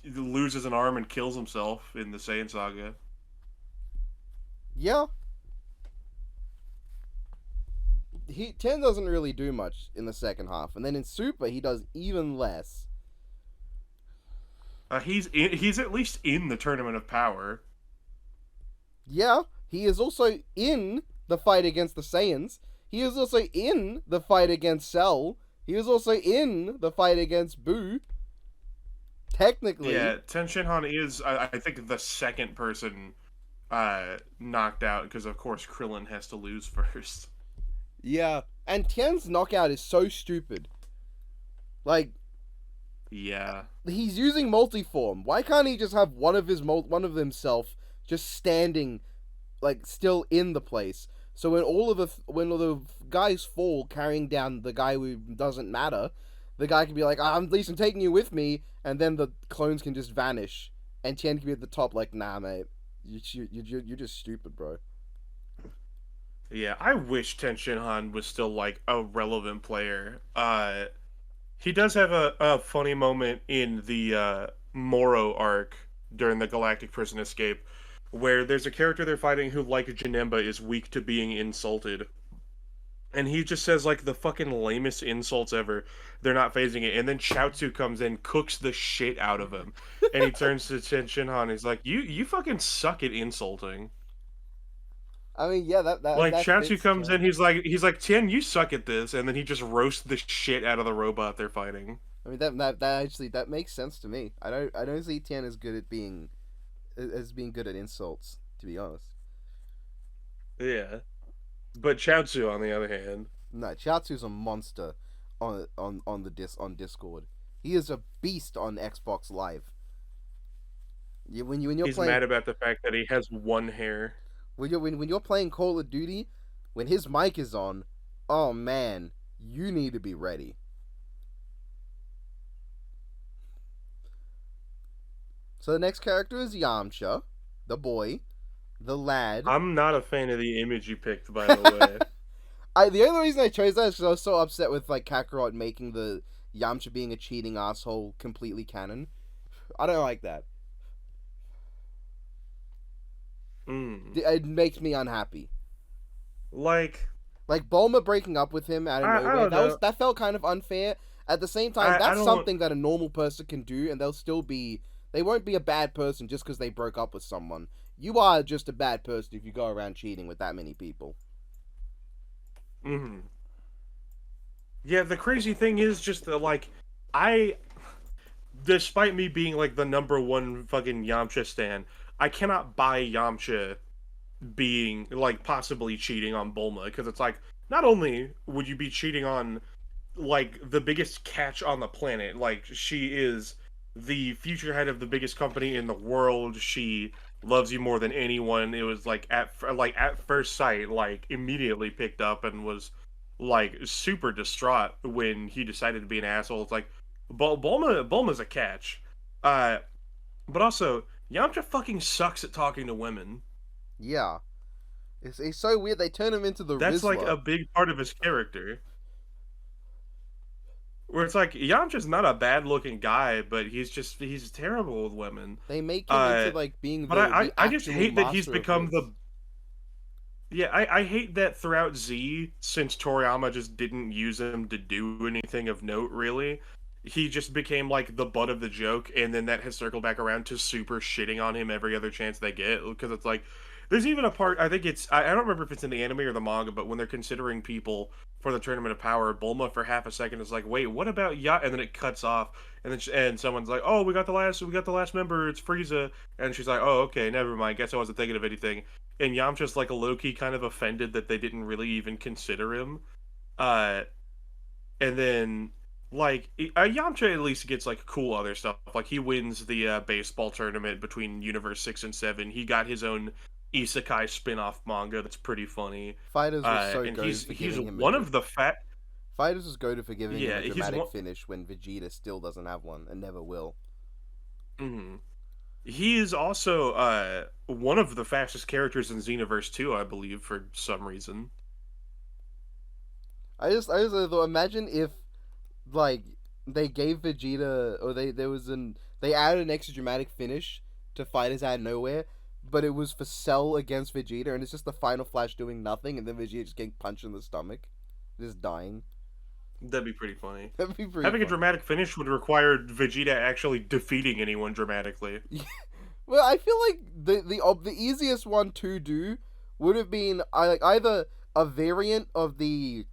loses an arm and kills himself in the Saiyan Saga. Yeah. Ten doesn't really do much in the second half, and then in Super he does even less. He's at least in the Tournament of Power. Yeah, he is also in the fight against the Saiyans. He was also in the fight against Cell. He was also in the fight against Boo. Technically. Yeah, Ten Shinhan is, I think, the second person knocked out, because of course Krillin has to lose first. Yeah, and Tien's knockout is so stupid. Like, yeah, he's using multiform. Why can't he just have one of himself just standing, like, still in the place? So when all the guys fall carrying down the guy who doesn't matter, the guy can be like, at least I'm taking you with me, and then the clones can just vanish, and Tien can be at the top like, nah, mate, you're just stupid, bro. Yeah, I wish Ten Shinhan was still, like, a relevant player. He does have a funny moment in the Moro arc during the Galactic Prison Escape, where there's a character they're fighting who, like Janemba, is weak to being insulted. And he just says, like, the fucking lamest insults ever. They're not phasing it. And then Chaozu comes in, cooks the shit out of him. And he turns to Ten Shinhan, he's like, you fucking suck at insulting. I mean, yeah, that like that Chaozu fits, comes yeah. in, he's like, Tien, you suck at this, and then he just roasts the shit out of the robot they're fighting. I mean, that actually, that makes sense to me. I don't see Tien as good at being good at insults, to be honest. Yeah. But Chaozu, on the other hand, No, Chiatsu's a monster on Discord. He is a beast on Xbox Live. When you're he's playing mad about the fact that he has one hair. when you're playing Call of Duty, when his mic is on, oh man, you need to be ready. So the next character is Yamcha, the boy, the lad. I'm not a fan of the image you picked, by the way. The only reason I chose that is because I was so upset with like Kakarot making the Yamcha being a cheating asshole completely canon. I don't like that. It makes me unhappy. Like Bulma breaking up with him out of nowhere. That felt kind of unfair. At the same time, that's something that a normal person can do, and they won't be a bad person just because they broke up with someone. You are just a bad person if you go around cheating with that many people. Yeah, the crazy thing is just that, like, despite me being, like, the number one fucking Yamcha stan, I cannot buy Yamcha being, like, possibly cheating on Bulma, because it's like, not only would you be cheating on, like, the biggest catch on the planet, like, she is the future head of the biggest company in the world, she loves you more than anyone. It was like at first sight, like, immediately picked up and was like super distraught when he decided to be an asshole. It's like Bulma's a catch. But also Yamcha fucking sucks at talking to women. Yeah. It's so weird they turn him into the That's Rizzler. like a big part of his character. Where it's like, Yamcha's not a bad-looking guy, but he's terrible with women. They make him into, like, being but I just hate that he's become the... Yeah, I hate that throughout Z, since Toriyama just didn't use him to do anything of note, really, he just became, like, the butt of the joke, and then that has circled back around to super shitting on him every other chance they get, because it's like... There's even a part, I think it's... I don't remember if it's in the anime or the manga, but when they're considering people for the Tournament of Power, Bulma for half a second is like, wait, what about and then it cuts off, and then and someone's like, oh, we got the last member, it's Frieza, and she's like, oh, okay, never mind, guess I wasn't thinking of anything, and Yamcha's like a low-key kind of offended that they didn't really even consider him, and then, like, Yamcha at least gets, like, cool other stuff, like, he wins the baseball tournament between Universe 6 and 7, he got his own isekai spin-off manga that's pretty funny. Fighters was so and good he's one of the Fighters was goated for giving him a dramatic he's finish when Vegeta still doesn't have one and never will. He is also one of the fastest characters in Xenoverse 2, I believe, for some reason. I just thought, imagine if, like, they gave Vegeta, or they added an extra dramatic finish to Fighters out of nowhere, but it was for Cell against Vegeta, and it's just the Final Flash doing nothing, and then Vegeta just getting punched in the stomach, just dying. That'd be pretty funny. That'd be pretty Having funny. a dramatic finish would require Vegeta actually defeating anyone dramatically. Well, I feel like the easiest one to do would have been like either a variant of the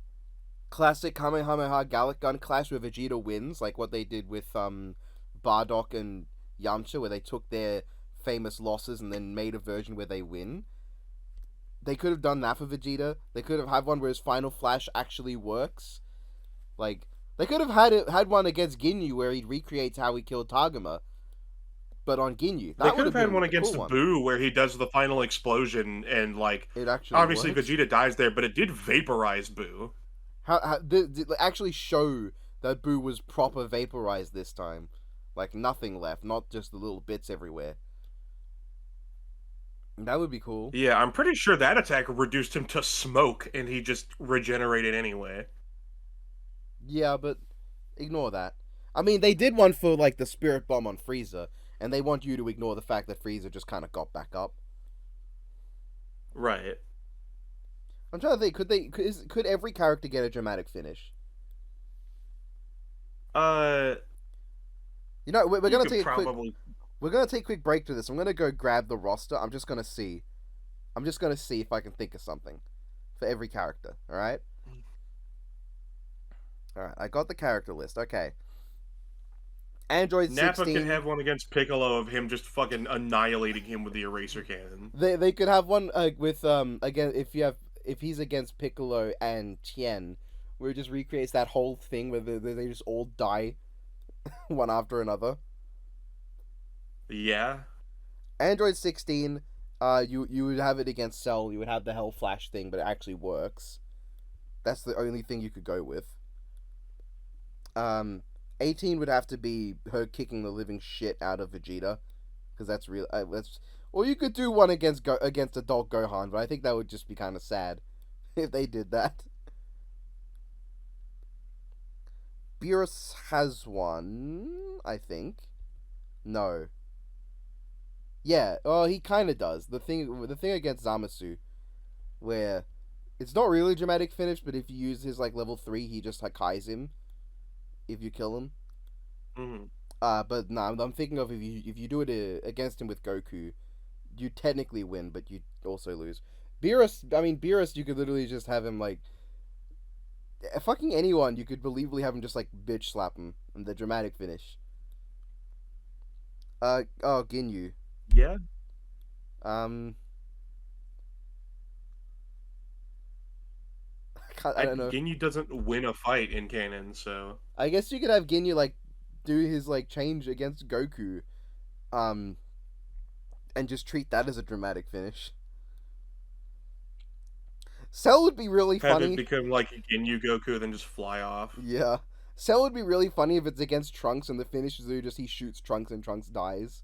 classic Kamehameha Gallic Gun clash where Vegeta wins, like what they did with Bardock and Yamcha, where they took their famous losses and then made a version where they win. They could have done that for Vegeta. They could have had one where his final flash actually works. Like they could have had one against Ginyu where he recreates how he killed Taguma, but on Ginyu. They could have had one against Boo where he does the final explosion and like it actually obviously works. Vegeta dies there, but it did vaporize Boo. How actually show that Boo was proper vaporized this time, like nothing left, not just the little bits everywhere. That would be cool. Yeah, I'm pretty sure that attack reduced him to smoke and he just regenerated anyway. Yeah, but ignore that. I mean, they did one for like the Spirit Bomb on Frieza, and they want you to ignore the fact that Frieza just kind of got back up. Right. I'm trying to think. Could every character get a dramatic finish? You know, we're gonna take we're gonna take a quick break to this. I'm gonna go grab the roster. I'm just gonna see if I can think of something for every character. All right. All right. I got the character list. Okay. Android 16. Nappa could have one against Piccolo of him just fucking annihilating him with the eraser cannon. They could have one with again if he's against Piccolo and Tien, where it just recreates that whole thing where they just all die one after another. Yeah. Android 16, you would have it against Cell. You would have the Hell Flash thing, but it actually works. That's the only thing you could go with. 18 would have to be her kicking the living shit out of Vegeta, because that's real. Or you could do one against adult Gohan, but I think that would just be kind of sad if they did that. Beerus has one, I think. No. Yeah, well, he kind of does. The thing against Zamasu, where it's not really a dramatic finish, but if you use his like level 3, he just Hakai's him if you kill him. Mm-hmm. But no, I'm thinking of if you do it against him with Goku, you technically win, but you also lose. Beerus, you could literally just have him like fucking anyone. You could believably have him just like bitch slap him and the dramatic finish. Ginyu. Yeah. I don't know. Ginyu doesn't win a fight in canon, so I guess you could have Ginyu like do his like change against Goku, and just treat that as a dramatic finish. Cell would be really funny. Have it become like Ginyu Goku, then just fly off. Yeah, Cell would be really funny if it's against Trunks and the finish is just he shoots Trunks and Trunks dies.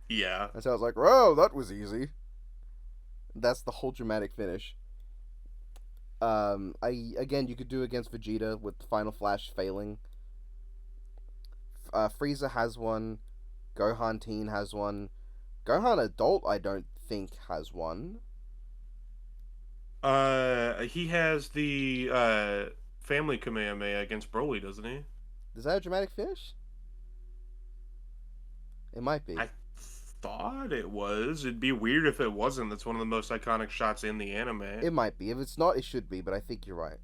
Yeah. And so I was like, "Whoa, that was easy." That's the whole dramatic finish. You could do against Vegeta with Final Flash failing. Frieza has one. Gohan Teen has one. Gohan Adult, I don't think has one. He has the family Kamehameha against Broly, doesn't he? Is that a dramatic finish? It might be. I thought it was. It'd be weird if it wasn't. That's one of the most iconic shots in the anime. It might be. If it's not, it should be, but I think you're right.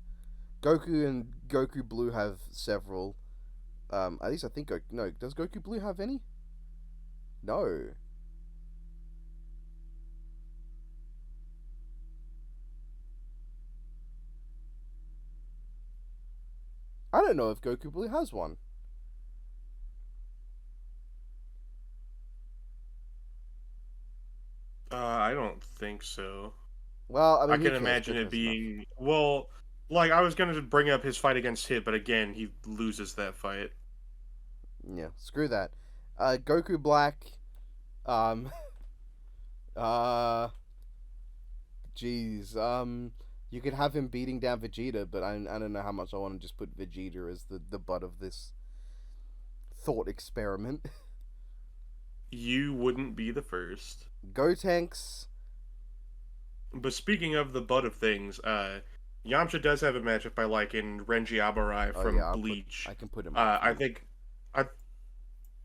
Goku and Goku Blue have several. At least I think... No, does Goku Blue have any? No. I don't know if Goku Blue has one. I don't think so. Well, I mean, I can imagine it being... Well, like, I was going to bring up his fight against Hit, but again, he loses that fight. Yeah, screw that. Goku Black... Jeez, you could have him beating down Vegeta, but I don't know how much I want to just put Vegeta as the butt of this thought experiment. You wouldn't be the first. Gotenks. But speaking of the butt of things, Yamcha does have a matchup I like in Renji Abarai from Bleach. I can put him. I think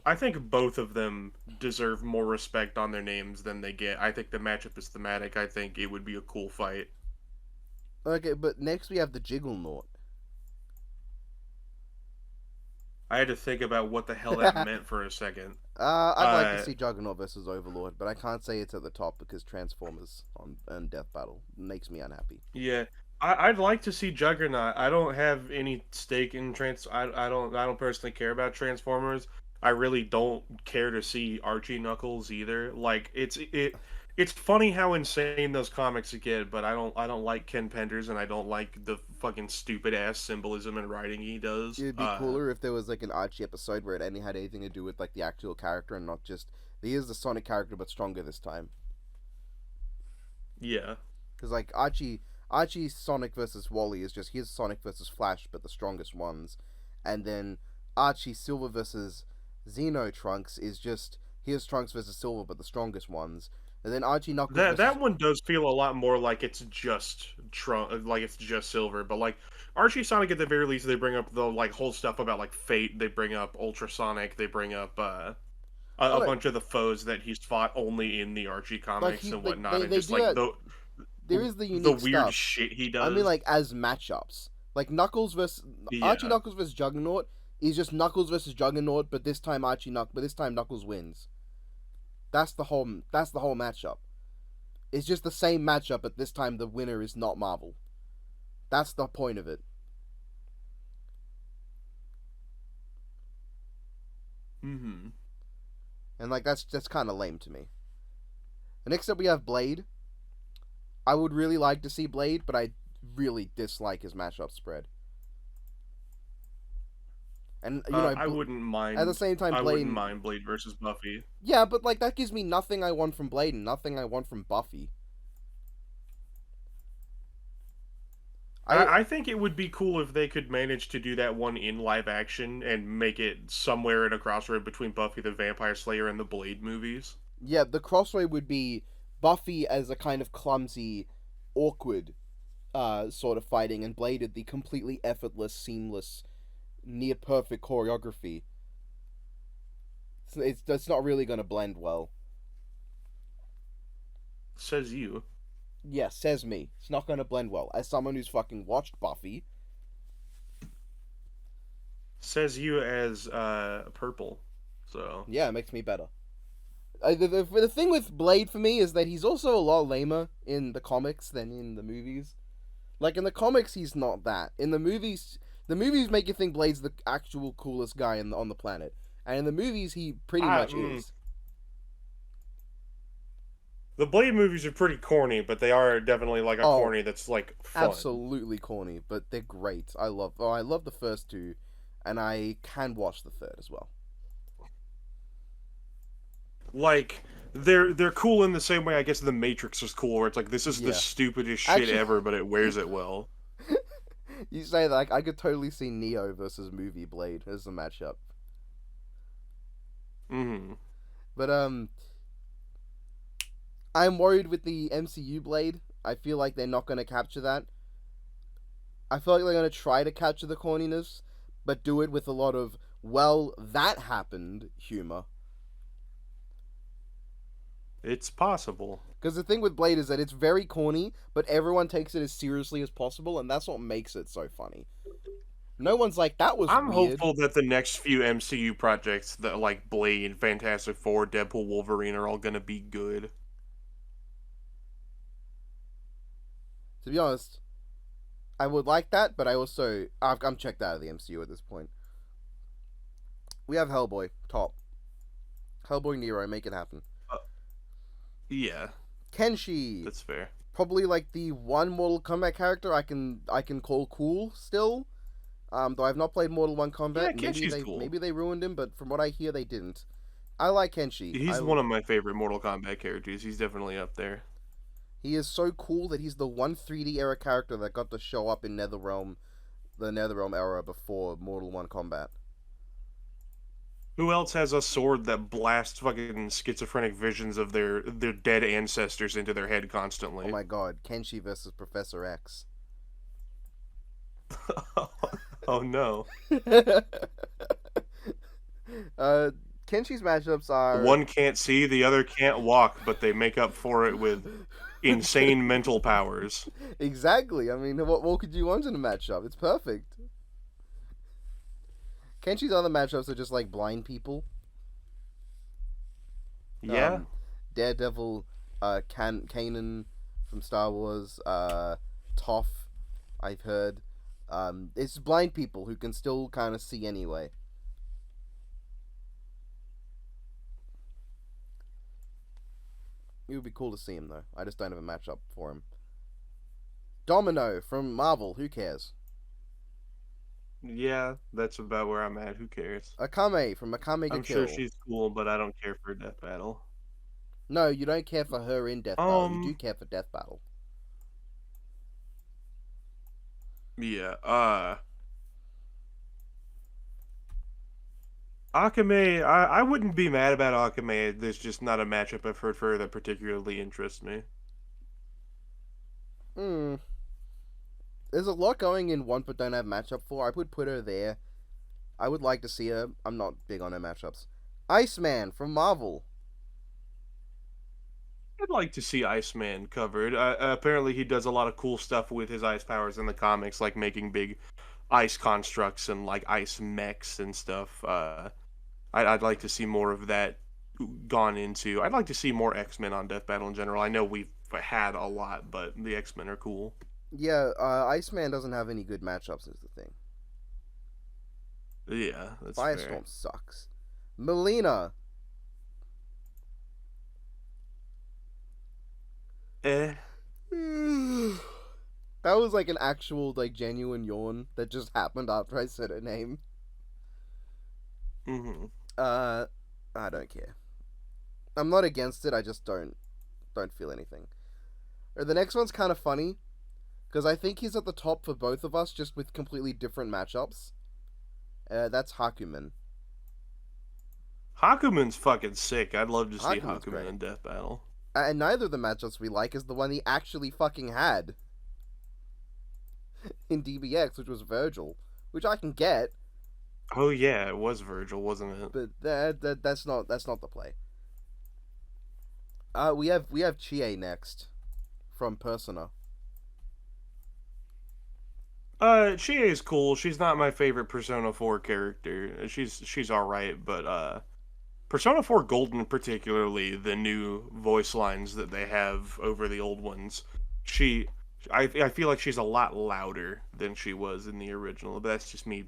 I think both of them deserve more respect on their names than they get. I think the matchup is thematic. I think it would be a cool fight. Okay, but next we have the Jiggleknot. I had to think about what the hell that meant for a second. I'd like to Uh, see Juggernaut versus Overlord, but I can't say it's at the top because Transformers on Death Battle makes me unhappy. yeah, I'd like to see Juggernaut. I don't have any stake in trans. I don't personally care about Transformers. I really don't care to see Archie Knuckles either. Like it's funny how insane those comics get, but I don't like Ken Penders and I don't like the fucking stupid ass symbolism and writing he does. It'd be cooler if there was like an Archie episode where it only had anything to do with like the actual character and not just here's the Sonic character but stronger this time. Yeah. Because like Archie Sonic versus Wally is just here's Sonic versus Flash but the strongest ones, and then Archie Silver versus Xeno Trunks is just here's Trunks versus Silver but the strongest ones, and then Archie Knuckles That versus that one does feel a lot more like it's just like it's just Silver, but like Archie Sonic at the very least they bring up the like whole stuff about like Fate, they bring up Ultrasonic, they bring up oh, a no, bunch of the foes that he's fought only in the Archie like comics he and like whatnot, and they just do like that. There is the the unique weird stuff. shit he I mean, does. like as matchups, like Knuckles versus Archie Yeah. Knuckles versus Juggernaut is just Knuckles versus Juggernaut, but this time Knuckles wins. That's the whole matchup. It's just the same matchup, but this time the winner is not Marvel. That's the point of it. Mm-hmm. And like that's kind of lame to me. Next up we have Blade. I would really like to see Blade, but I really dislike his matchup spread. And I wouldn't at the mind. same time, I wouldn't Blade. mind Blade versus Buffy. Yeah, but like that gives me nothing I want from Blade and nothing I want from Buffy. I I think it would be cool if they could manage to do that one in live action and make it somewhere in a crossroad between Buffy the Vampire Slayer and the Blade movies. Yeah, the crossroad would be Buffy as a kind of clumsy, awkward sort of fighting, and Blade at the completely effortless, seamless, near perfect choreography. It's not really going to blend well. Says you. Yeah, says me. It's not going to blend well. As someone who's fucking watched Buffy, Says you as purple. So yeah, it makes me better. The thing with Blade for me is that he's also a lot lamer in the comics than in the movies. Like in the comics, he's not that. In the movies make you think Blade's the actual coolest guy on the planet, and in the movies, he pretty much is. the Blade movies are pretty corny, but they are definitely like a Oh, corny that's like fun. absolutely corny, but they're great. I love the first two, and I can watch the third as well. Like they're cool in the same way I guess the Matrix is cool, where it's like this is the Yeah, stupidest shit actually, ever, but it wears it well. you say that like, I could totally see Neo versus movie Blade as a matchup, Hmm. but I'm worried with the MCU Blade. I feel like they're not going to capture that. I feel like they're going to try to capture the corniness, but do it with a lot of, well, that happened humor. It's possible. Because the thing with Blade is that it's very corny, but everyone takes it as seriously as possible, and that's what makes it so funny. No one's like, that was I'm weird. hopeful that the next few MCU projects that like Blade, Fantastic Four, Deadpool, Wolverine are all gonna be good. To be honest, I would like that, but I'm checked out of the MCU at this point. We have Hellboy, top. Hellboy Nero, make it happen. Yeah, Kenshi, that's fair. probably like the one Mortal Kombat character I can call cool still. Though I've not played Mortal One Kombat. Yeah, Kenshi's cool. Maybe they ruined him, but from what I hear, they didn't. I like Kenshi. He's one of my favorite Mortal Kombat characters. He's definitely up there. He is so cool that he's the one 3D era character that got to show up in NetherRealm, the NetherRealm era before Mortal One Kombat. Who else has a sword that blasts fucking schizophrenic visions of their dead ancestors into their head constantly? Oh my god, Kenshi versus Professor X. Oh no. uh, Kenshi's matchups are One can't see, the other can't walk, but they make up for it with insane mental powers. exactly. I mean, what more could you want in a matchup? It's perfect. Kenshi's other matchups are just like blind people. Yeah, Um, Daredevil, Kanan from Star Wars, Toph, I've heard. It's blind people who can still kind of see anyway. It would be cool to see him though. I just don't have a matchup for him. Domino from Marvel. Who cares? yeah, that's about where I'm at. Who cares? Akame from Akame to I'm Kill. sure she's cool, but I don't care for Death Battle. No, you don't care for her in Death Battle. You do care for Death Battle. Yeah, Akame, I wouldn't be mad about Akame. There's just not a matchup I've heard for her that particularly interests me. Hmm. There's a lot going in one but don't have matchup for. I would put her there. I would like to see her. I'm not big on her matchups. Iceman from Marvel. I'd like to see Iceman covered. Apparently, he does a lot of cool stuff with his ice powers in the comics, like making big ice constructs and like ice mechs and stuff. I'd like to see more of that gone into. I'd like to see more X-Men on Death Battle in general. I know we've had a lot, but the X-Men are cool. Yeah, Iceman doesn't have any good matchups is the thing. Yeah, that's Firestorm fair. sucks. Melina. Eh. That was like an actual, like, genuine yawn that just happened after I said her name. Mm-hmm. I don't care. I'm not against it. I just don't feel anything. Or the next one's kind of funny because I think he's at the top for both of us, just with completely different matchups. That's Hakumen. Hakumen's fucking sick. I'd love to see Hakumen's Hakumen great. in Death Battle. And neither of the matchups we like is the one he actually fucking had in DBX, which was Virgil, which I can get, Oh yeah, it was Virgil, wasn't it? but that's not the play. We have Chie next from Persona. Chie is cool. She's not my favorite Persona 4 character. She's all right, but Persona 4 Golden, particularly the new voice lines that they have over the old ones, she, I feel like she's a lot louder than she was in the original. But that's just me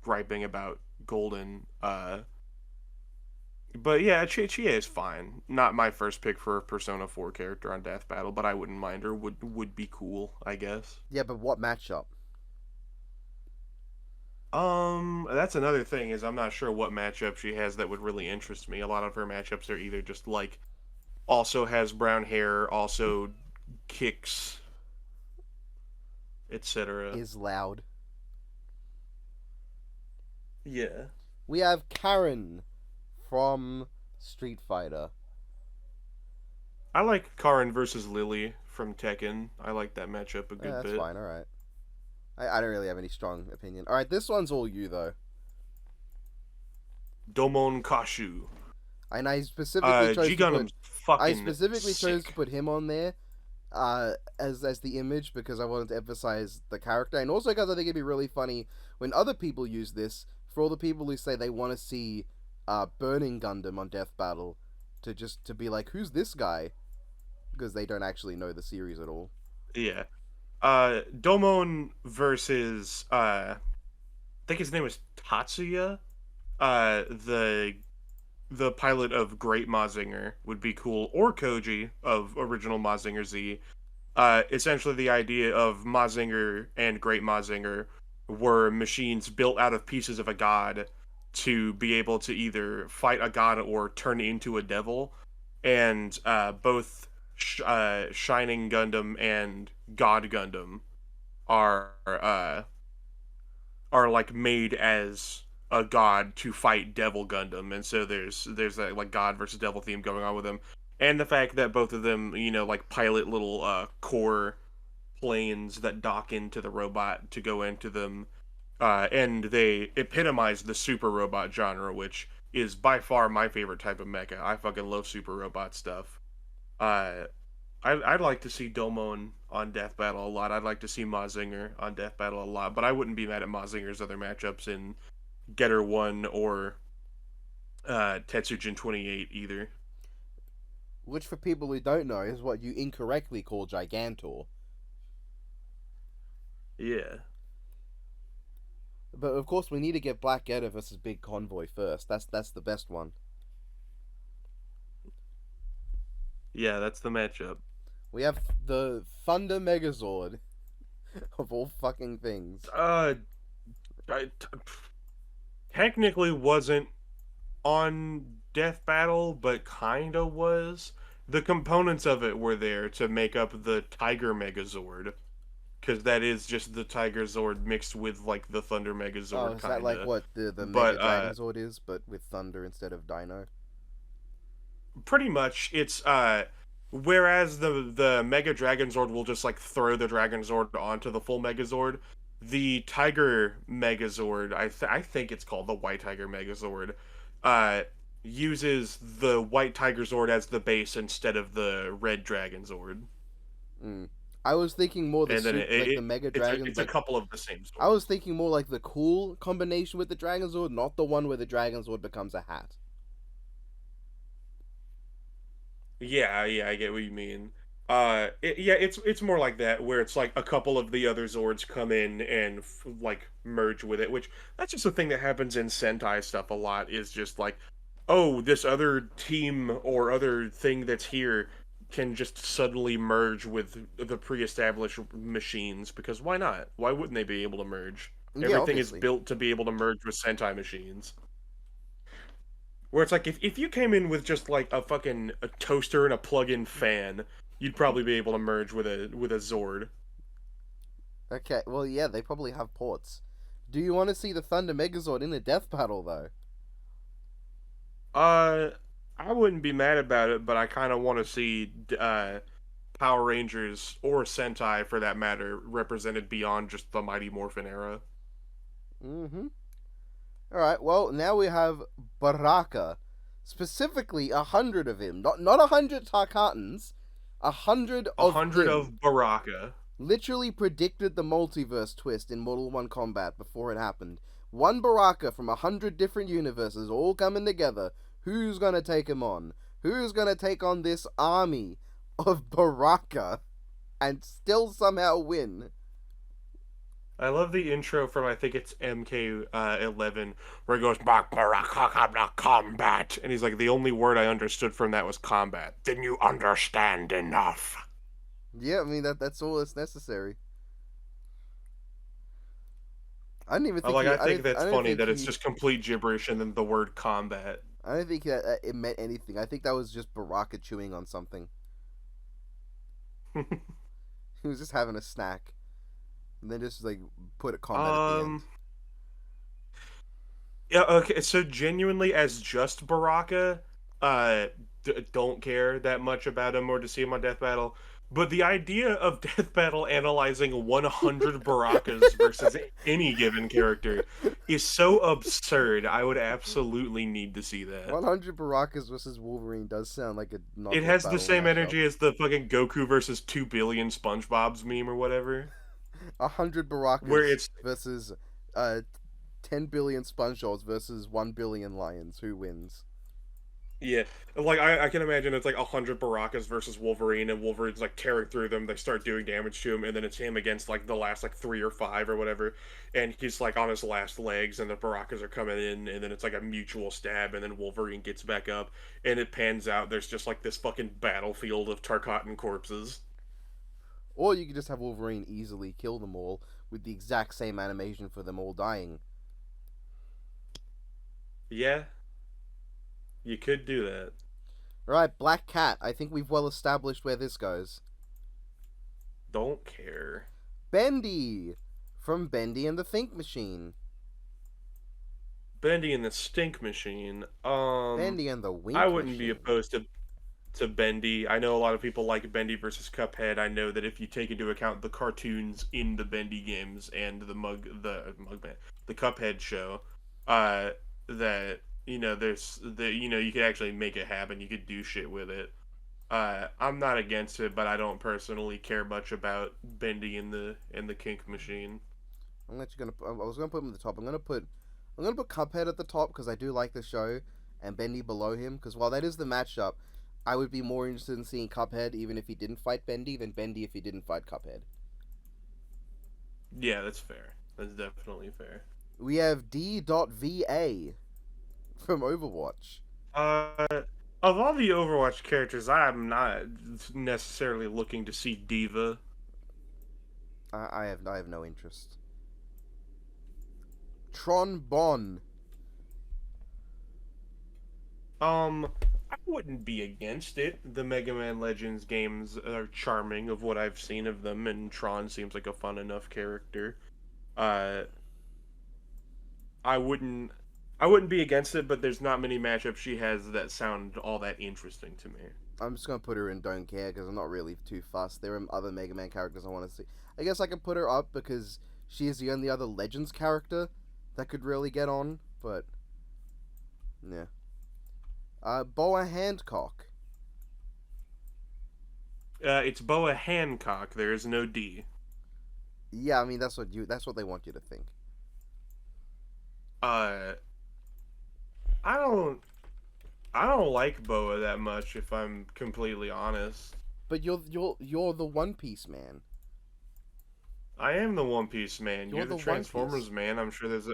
griping about Golden. But yeah, Chie is fine. Not my first pick for a Persona 4 character on Death Battle, but I wouldn't mind her. Would be cool, I guess. Yeah, but what matchup? That's another thing is I'm not sure what matchup she has that would really interest me. A lot of her matchups are either just like also has brown hair, also kicks, etc. Is loud. Yeah. We have Karen from Street Fighter. I like Karin versus Lily from Tekken. I like that matchup a good That's bit. fine, alright. I don't really have any strong opinion. Alright, this one's all you, though. Domon Kashu. And I specifically chose G-Gundam's fucking I specifically chose to sick. put him on there as the image because I wanted to emphasize the character, and also because I think it'd be really funny when other people use this, for all the people who say they want to see Burning Gundam on Death Battle, to be like, who's this guy? Because they don't actually know the series at all. Yeah. Domon versus I think his name was Tatsuya. The pilot of Great Mazinger would be cool, or Koji of original Mazinger Z. Essentially, the idea of Mazinger and Great Mazinger were machines built out of pieces of a god to be able to either fight a god or turn into a devil, and both Shining Gundam and God Gundam are like made as a god to fight Devil Gundam, and so there's that like god versus devil theme going on with them, and the fact that both of them like pilot little core planes that dock into the robot to go into them, and they epitomize the super robot genre, which is by far my favorite type of mecha. I fucking love super robot stuff. Uh, I'd like to see Domon on Death Battle a lot. I'd like to see Mazinger on Death Battle a lot, but I wouldn't be mad at Mazinger's other matchups in Getter 1 or Tetsujin 28 either. Which, for people who don't know, is what you incorrectly call Gigantor. Yeah. But of course, we need to get Black Getter versus Big Convoy first. That's the best one. Yeah, that's the matchup. We have the Thunder Megazord of all fucking things. I technically wasn't on Death Battle, but kinda was. The components of it were there to make up the Tiger Megazord, because that is just the Tiger Zord mixed with like the Thunder Megazord, Oh, is that like kinda. what the But Mega Dragon Zord is, but with Thunder instead of Dino? pretty much it's whereas the Mega Dragon Zord will just like throw the Dragon Zord onto the full Megazord, the Tiger Megazord, I think it's called the White Tiger Megazord, uh uses the White Tiger Zord as the base instead of the Red Dragon Zord. Mm. I was thinking more the And then like the Mega Dragons. it's a Like couple of the same I was swords. thinking more like the cool combination with the Dragon Zord, not the one where the Dragon Zord becomes a hat. Yeah, yeah, I get what you mean. Yeah, it's more like that, where it's like a couple of the other Zords come in and like merge with it, which that's just a thing that happens in Sentai stuff a lot. Is just like, oh, this other team or other thing that's here can just suddenly merge with the pre-established machines, because why not? Why wouldn't they be able to merge? Yeah, Everything is obviously. built to be able to merge with Sentai machines. Where it's like if you came in with just like a toaster and a plug-in fan, you'd probably be able to merge with a Zord. Okay, well, yeah, they probably have ports. Do you want to see the Thunder Megazord in a death battle, though? Uh, I wouldn't be mad about it, but I kind of want to see Power Rangers or Sentai, for that matter, represented beyond just the Mighty Morphin era. Mm-hmm. Alright, well, now we have Baraka. Specifically, 100 of him. Not 100 Tarkatans. 100 A of hundred him. of Baraka. Literally predicted the multiverse twist in Mortal 1 Combat before it happened. One Baraka from 100 different universes all coming together. Who's gonna take him on? Who's gonna take on this army of Baraka and still somehow win? I love the intro from, I think it's MK11, where he goes Baraka combat, and he's like, the only word I understood from that was combat. Then you understand enough. Yeah, I mean that's all that's necessary. I didn't even think he. I think I that's didn't funny think that it's he. just complete gibberish and then the word combat. I don't think that it meant anything. I think that was just Baraka chewing on something. He was just having a snack, and then just like put a comment at the end. um, yeah, okay, so genuinely, as just Baraka, don't care that much about him or to see him on Death Battle. But the idea of Death Battle analyzing 100 Barakas versus any given character is so absurd. I would absolutely need to see that. 100 Barakas versus Wolverine does sound like a It knockout has the battle same matchup. energy as the fucking Goku versus 2 billion SpongeBob's meme or whatever. 100 Where Barakas it's versus uh 10 billion SpongeBobs versus 1 billion lions. Who wins? Yeah, like I can imagine it's like 100 Barakas versus Wolverine, and Wolverine's like tearing through them. They start doing damage to him, and then it's him against like the last like 3 or 5 or whatever, and he's like on his last legs, and the Barakas are coming in, and then it's like a mutual stab, and then Wolverine gets back up, and it pans out. There's just like this fucking battlefield of Tarkatan corpses. Or you could just have Wolverine easily kill them all with the exact same animation for them all dying. Yeah, you could do that. Alright, Black Cat. I think we've well established where this goes. Don't care. Bendy! From Bendy and the Think Machine. Bendy and the Stink Machine. Bendy and the I Wink wouldn't be Machine. opposed to Bendy. I know a lot of people like Bendy versus Cuphead. I know that if you take into account the cartoons in the Bendy games and the Cuphead show, uh, that you could actually make it happen. You could do shit with it. I'm not against it, but I don't personally care much about Bendy in the kink machine. I'm actually gonna. I was gonna put him at the top. I'm gonna put Cuphead at the top because I do like the show, and Bendy below him. Because while that is the matchup, I would be more interested in seeing Cuphead even if he didn't fight Bendy than Bendy if he didn't fight Cuphead. Yeah, that's fair. That's definitely fair. We have D.Va from Overwatch. Uh, of all the Overwatch characters, I'm not necessarily looking to see Diva. I have no interest. Tron Bon. I wouldn't be against it. The Mega Man Legends games are charming of what I've seen of them, and Tron seems like a fun enough character. Uh, I wouldn't I wouldn't be against it, but there's not many matchups she has that sound all that interesting to me. I'm just gonna put her in don't care because I'm not really too fussed. There are other Mega Man characters I want to see. I guess I can put her up because she is the only other Legends character that could really get on, but yeah. Boa Hancock. It's Boa Hancock. There is no D. Yeah, I mean that's what they want you to think. Uh, I don't I don't like Boa that much, if I'm completely honest. But you're the One Piece man. I am the One Piece man. You're You're the the One Transformers Piece. man. I'm sure there's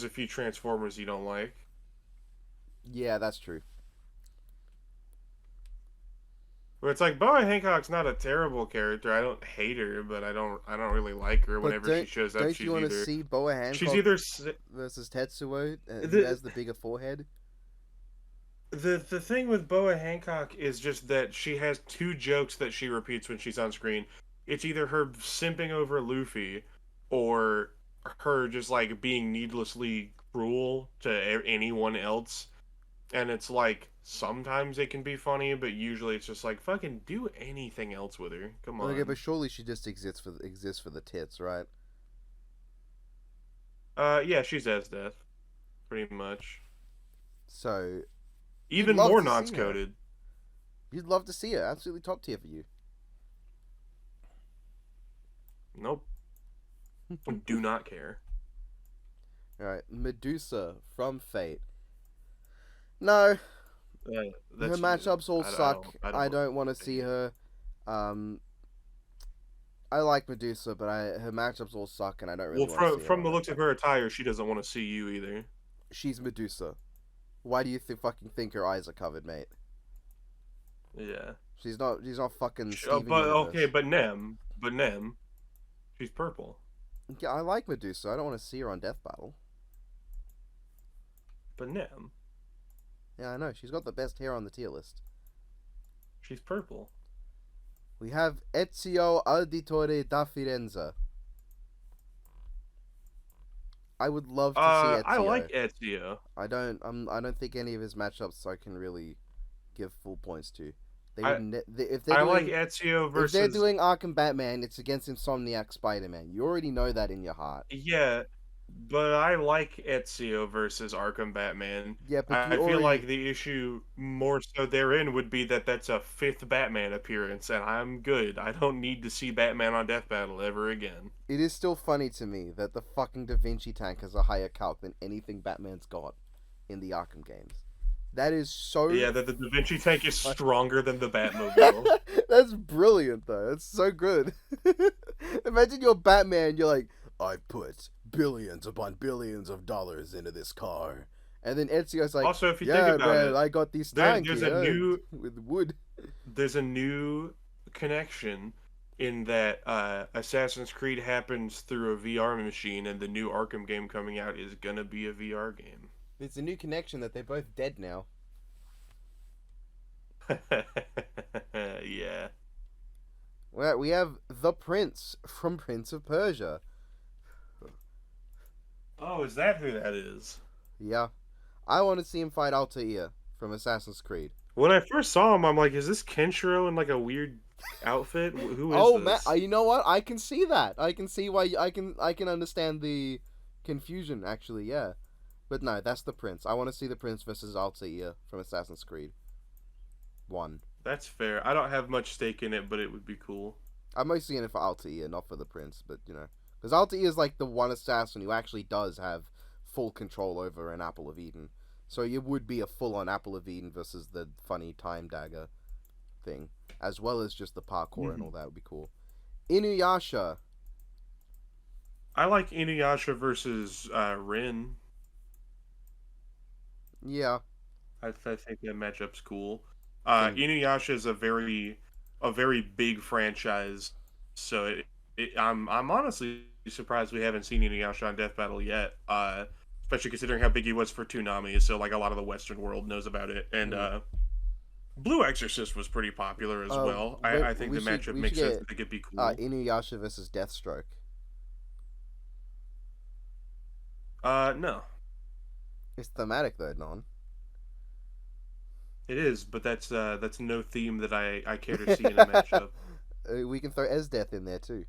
a few Transformers you don't like. Yeah, that's true. But it's like Boa Hancock's not a terrible character. I don't hate her, but I don't really like her. But Whenever she shows up, don't you want to see Boa she's Hancock either versus Tetsuo, who the has the bigger forehead? the thing with Boa Hancock is just that she has two jokes that she repeats when she's on screen. It's either her simping over Luffy, or her just like being needlessly cruel to anyone else. And it's like sometimes it can be funny, but usually it's just like fucking do anything else with her. Come Okay, on. but surely she just exists for the tits, right? Yeah, she's as death, pretty much. So you'd Even love more to see her. nonce-coded. You'd love to see her. Absolutely top tier for you. Nope. Do not care. All right, Medusa from Fate. No, Uh, her that's matchups all suck. I don't want to think see it. her. Um, I like Medusa, but her matchups all suck, and I don't really Well, want to see her from on the it. looks of her attire, she doesn't want to see you either. She's Medusa. Why do you fucking think her eyes are covered, mate? Yeah. She's not. She's not fucking Steven But okay, Universe. but Nem, she's purple. Yeah, I like Medusa. I don't want to see her on Death Battle. But Nem, Yeah, I know. She's got the best hair on the tier list. she's purple. We have Ezio Auditore da Firenze. I would love to see I Ezio. like Ezio. I don't think any of his matchups I can really give full points to. They I would if they're I like doing Ezio if they're versus doing Arkham Batman, it's against Insomniac Spider-Man. You already know that in your heart. yeah, but I like Ezio versus Arkham Batman. Yeah, but I you feel like already the issue more so therein would be that that's a fifth Batman appearance, and I'm good. I don't need to see Batman on Death Battle ever again. it is still funny to me that the fucking Da Vinci tank has a higher calc than anything Batman's got in the Arkham games. That is so Yeah, that the Da Vinci tank is stronger than the Batmobile. That's brilliant though. That's so good. Imagine you're Batman, you're like, I put billions upon billions of dollars into this car. And then Ezio's like, Also, if you yeah, think about man, it, I got this tank there's here a new with wood. there's a new connection in that Assassin's Creed happens through a VR machine, and the new Arkham game coming out is gonna be a VR game. It's a new connection that they're both dead now. Yeah. We have the Prince from Prince of Persia. Oh, is that who that is? Yeah. I want to see him fight Altair from Assassin's Creed. When I first saw him, I'm like, is this Kenshiro in like a weird outfit? Who is Oh man, this? you know what? I can see that. I can see why I can understand the confusion actually. Yeah, But no, that's the Prince. I want to see the Prince versus Altair from Assassin's Creed 1. That's fair. I don't have much stake in it, but it would be cool. I'm mostly in it for Altair, not for the Prince, but because Altair is like the one assassin who actually does have full control over an Apple of Eden. So it would be a full-on Apple of Eden versus the funny time dagger thing, as well as just the parkour and all that would be cool. Inuyasha. I like Inuyasha versus Rin. Yeah. I think that matchup's cool. Inuyasha is a very big franchise, so I'm honestly surprised we haven't seen Inuyasha on Death Battle yet. Especially considering how big he was for Toonami, so like a lot of the Western world knows about it. And Blue Exorcist was pretty popular as well. I think the matchup makes sense that it could be cool. Inuyasha versus Deathstroke. No. It's thematic though, non. It is, but that's no theme that I care to see in a matchup. We can throw Esdeath in there too.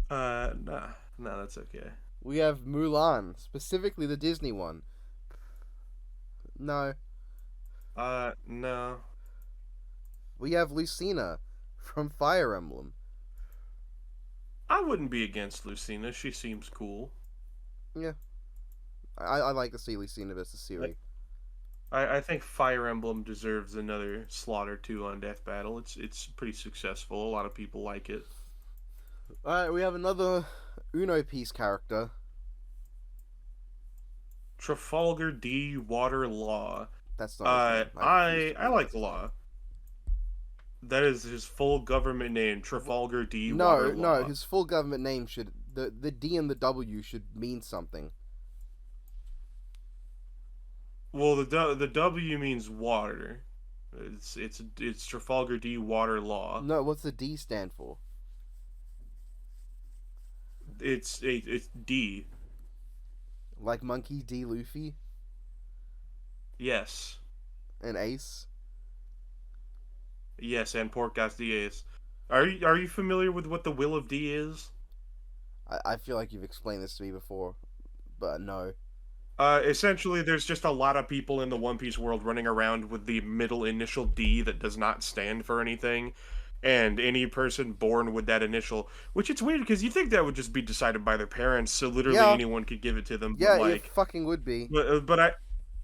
No, that's okay. We have Mulan, specifically the Disney one. No. No. We have Lucina from Fire Emblem. I wouldn't be against Lucina. She seems cool. Yeah. I like to see Lucina versus Siri. I think Fire Emblem deserves another slot or two on Death Battle. It's pretty successful. A lot of people like it. Alright, we have another Uno piece character. Trafalgar D. Water Law. That's not his name. I like Law. That is his full government name, Trafalgar D. Water Law. No, his full government name should the D and the W should mean something. Well, the W means water. It's Trafalgar D. Water Law. No, what's the D stand for? It's D. Like Monkey D. Luffy? Yes. And Ace? Yes, and Portgas D. Ace. Are you familiar with what the Will of D is? I feel like you've explained this to me before, but no. Essentially, there's just a lot of people in the One Piece world running around with the middle initial D that does not stand for anything, and any person born with that initial, which it's weird because you think that would just be decided by their parents, so literally anyone could give it to them. Yeah, but it fucking would be. But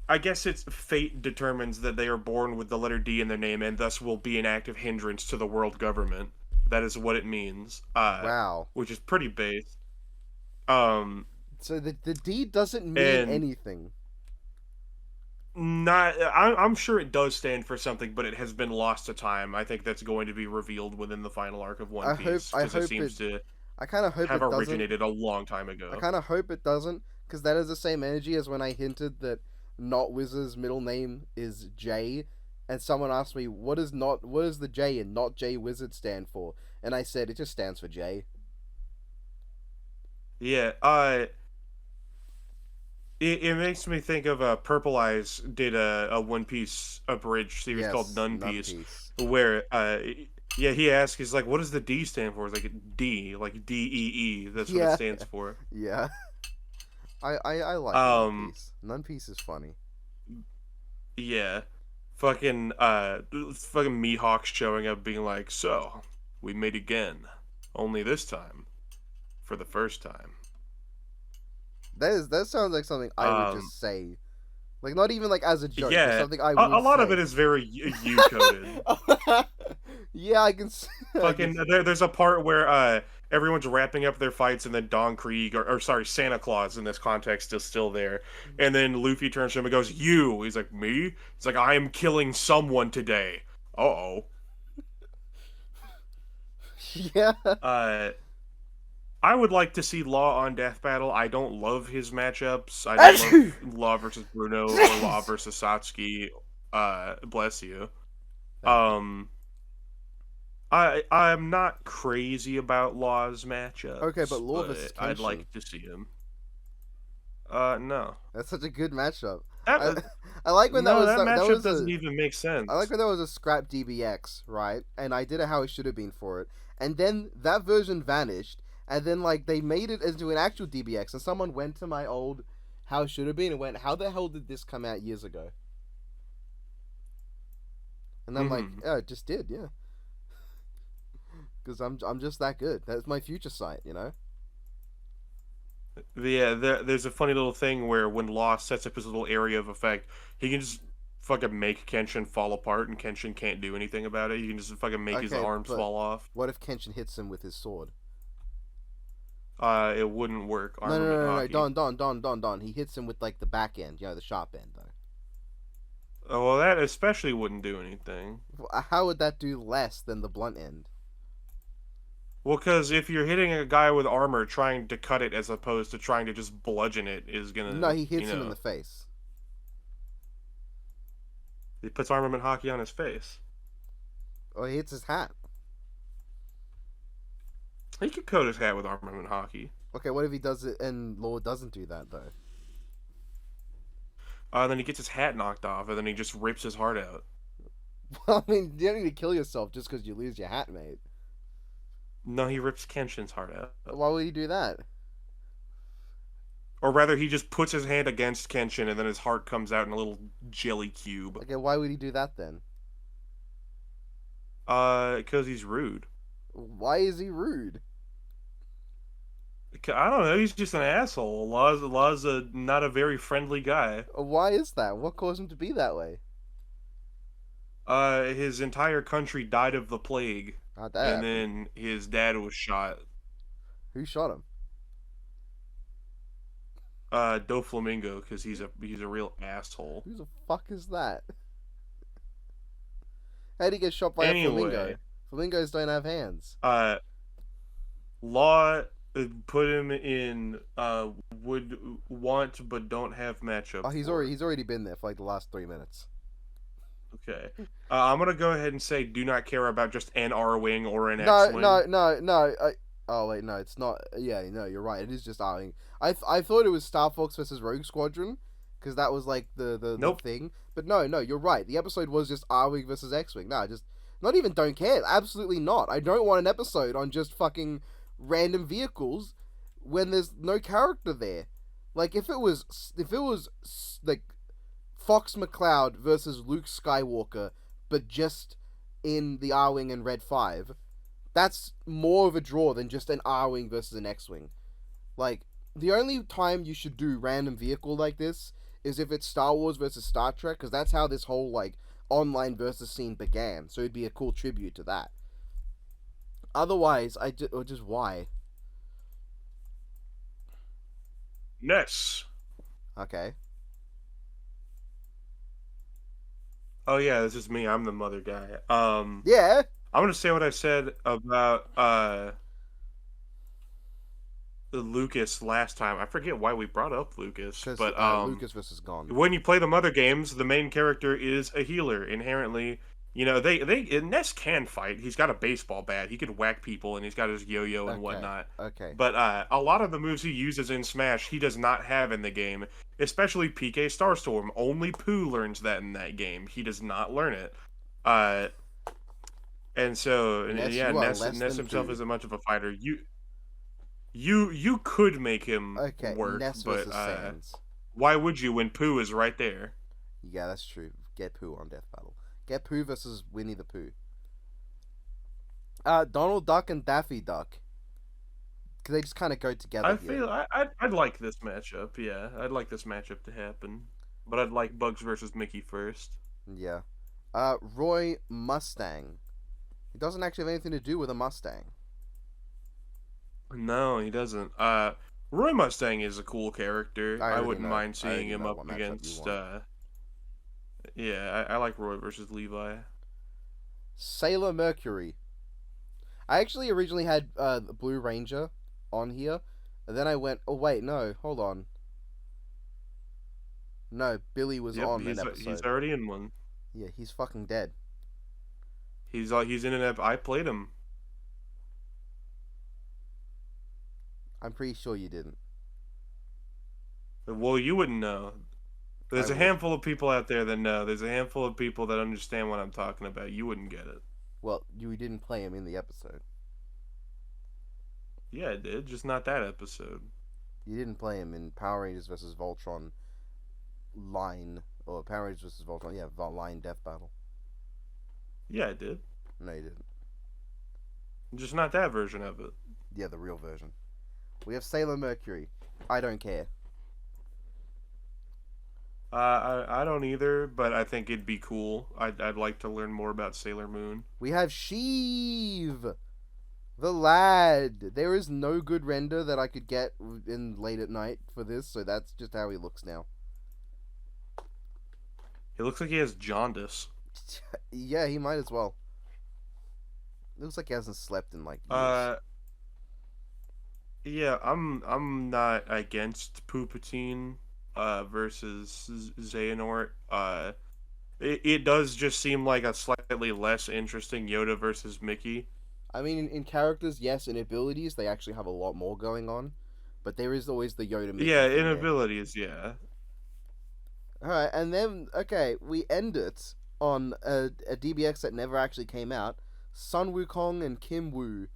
I guess it's fate determines that they are born with the letter D in their name, and thus will be an active hindrance to the world government. That is what it means. Wow. Which is pretty base. So the D doesn't mean anything. I'm sure it does stand for something, but it has been lost to time. I think that's going to be revealed within the final arc of One Piece, because it seems to have originated a long time ago. I kind of hope it doesn't, because that is the same energy as when I hinted that Not Wizard's middle name is J, and someone asked me what is the J in Not J Wizard stand for, and I said it just stands for J. Yeah, it makes me think of Purple Eyes did a One Piece abridged series called None Piece, where he asked, he's like, what does the D stand for? It's like D, like DEE. That's what it stands for. Yeah. I like None Piece. None Piece is funny. Yeah. Fucking Mihawk showing up being like, so, we meet again. Only this time. For the first time. That sounds like something I would just say. Like, not even like as a joke. Yeah. Something I would a lot of it is very you-coded. Yeah, I can see. Fucking, there's a part where everyone's wrapping up their fights, and then Don Krieg, or sorry, Santa Claus in this context is still there. And then Luffy turns to him and goes, you. He's like, me? He's like, I am killing someone today. Uh-oh. Yeah. I would like to see Law on Death Battle. I don't love his matchups. I don't love Law versus Bruno or Law versus Satsuki. Bless you. I'm not crazy about Law's matchups. Okay, but Law versus Kenshin. I'd like to see him. No. That's such a good matchup. I like when that matchup doesn't even make sense. I like when there was a scrap DBX, right? And I did it how it should have been for it. And then that version vanished, And then like they made it into an actual DBX, and someone went to my old How It Should Have Been and went, "How the hell did this come out years ago?" And I'm like, Mm-hmm. "Oh, it just did, yeah." Because I'm just that good. That's my future sight, you know. Yeah, there's a funny little thing where when Law sets up his little area of effect, he can just fucking make Kenshin fall apart, and Kenshin can't do anything about it. He can just fucking make his Okay, arms but fall off. what if Kenshin hits him with his sword? It wouldn't work. No, no, Armament no, no, no. hockey. Don. He hits him with like the back end, the sharp end though. Oh, well, that especially wouldn't do anything. How would that do less than the blunt end? Well, because if you're hitting a guy with armor, trying to cut it as opposed to trying to just bludgeon it is No, gonna, he hits him in the face. he puts armament hockey on his face. Or he hits his hat. He could coat his hat with armament hockey. Okay, what if he does it and Law doesn't do that though? Then he gets his hat knocked off, and then he just rips his heart out. Well, I mean, you don't need to kill yourself just because you lose your hat, mate. No, he rips Kenshin's heart out. Why would he do that? Or rather, he just puts his hand against Kenshin, and then his heart comes out in a little jelly cube. Okay, why would he do that then? Because he's rude. Why is he rude? I don't know. He's just an asshole. Law's not a very friendly guy. Why is that? What caused him to be that way? His entire country died of the plague, How'd that and happen? then his dad was shot. Who shot him? Doflamingo, because he's a real asshole. Who the fuck is that? How'd he get shot by a flamingo? Anyway, Flamingos don't have hands. Law put him in would want but don't have matchup. Oh, he's already been there for like the last 3 minutes. Okay. I'm gonna go ahead and say do not care about just an R wing or an No, X wing. no. Oh wait, no, it's not. Yeah, no, you're right. It is just R-wing. I thought it was Star Fox versus Rogue Squadron because that was like the Nope. thing. But no, you're right. The episode was just R-wing versus X-wing. No, just not even don't care. Absolutely not. I don't want an episode on just fucking random vehicles when there's no character there. Like if it was like Fox McCloud versus Luke Skywalker, but just in the R-wing and Red 5, that's more of a draw than just an R-wing versus an X-wing. Like the only time you should do random vehicle like this is if it's Star Wars versus Star Trek, because that's how this whole like online versus scene began. So it'd be a cool tribute to that. Otherwise, just why? Ness. Okay. Oh yeah, this is me. I'm the mother guy. Yeah. I'm gonna say what I said about Lucas last time. I forget why we brought up Lucas, Because but Lucas versus Gone. when you play the mother games, the main character is a healer inherently. You know, Ness can fight. He's got a baseball bat. He could whack people, and he's got his yo-yo and whatnot. Okay. But a lot of the moves he uses in Smash, he does not have in the game. Especially PK Starstorm. Only Pooh learns that in that game. He does not learn it. And so, Ness, yeah, you are Ness less himself than isn't much of a fighter. You could make him Okay. work, Ness but versus Sans. why would you when Pooh is right there? Yeah, that's true. Get Pooh on Death Battle. Get Pooh versus Winnie the Pooh. Donald Duck and Daffy Duck. Because they just kind of go together. I feel I'd like this matchup. Yeah, I'd like this matchup to happen, but I'd like Bugs versus Mickey first. Yeah. Roy Mustang. He doesn't actually have anything to do with a Mustang. No, he doesn't. Roy Mustang is a cool character. I wouldn't mind seeing him up against. Yeah, I like Roy versus Levi. Sailor Mercury. I actually originally had the Blue Ranger on here, and then I went, oh wait, no, hold on. No, Billy was on an episode. He's already in one. Yeah, he's fucking dead. He's in an I played him. I'm pretty sure you didn't. Well, you wouldn't know. There's a handful of people out there that know. There's a handful of people that understand what I'm talking about. You wouldn't get it. Well, you didn't play him in the episode. Yeah, it did. Just not that episode. You didn't play him in Power Rangers versus Voltron Line, or Power Rangers versus Voltron. Yeah, Line Death Battle. Yeah, it did. No, you didn't. Just not that version of it. Yeah, the real version. We have Sailor Mercury. I don't care. I don't either, but I think it'd be cool. I'd like to learn more about Sailor Moon. We have Sheev, the lad. There is no good render that I could get in late at night for this, so that's just how he looks now. He looks like he has jaundice. Yeah, he might as well. Looks like he hasn't slept in like years. Yeah, I'm not against Poopatine versus Xehanort. It does just seem like a slightly less interesting Yoda versus Mickey. I mean, in characters, yes. In abilities, they actually have a lot more going on. But there is always the Yoda Mickey Yeah, thing in there. abilities, yeah. Alright, and then, okay, we end it on a DBX that never actually came out. Sun Wukong and Kim Woo.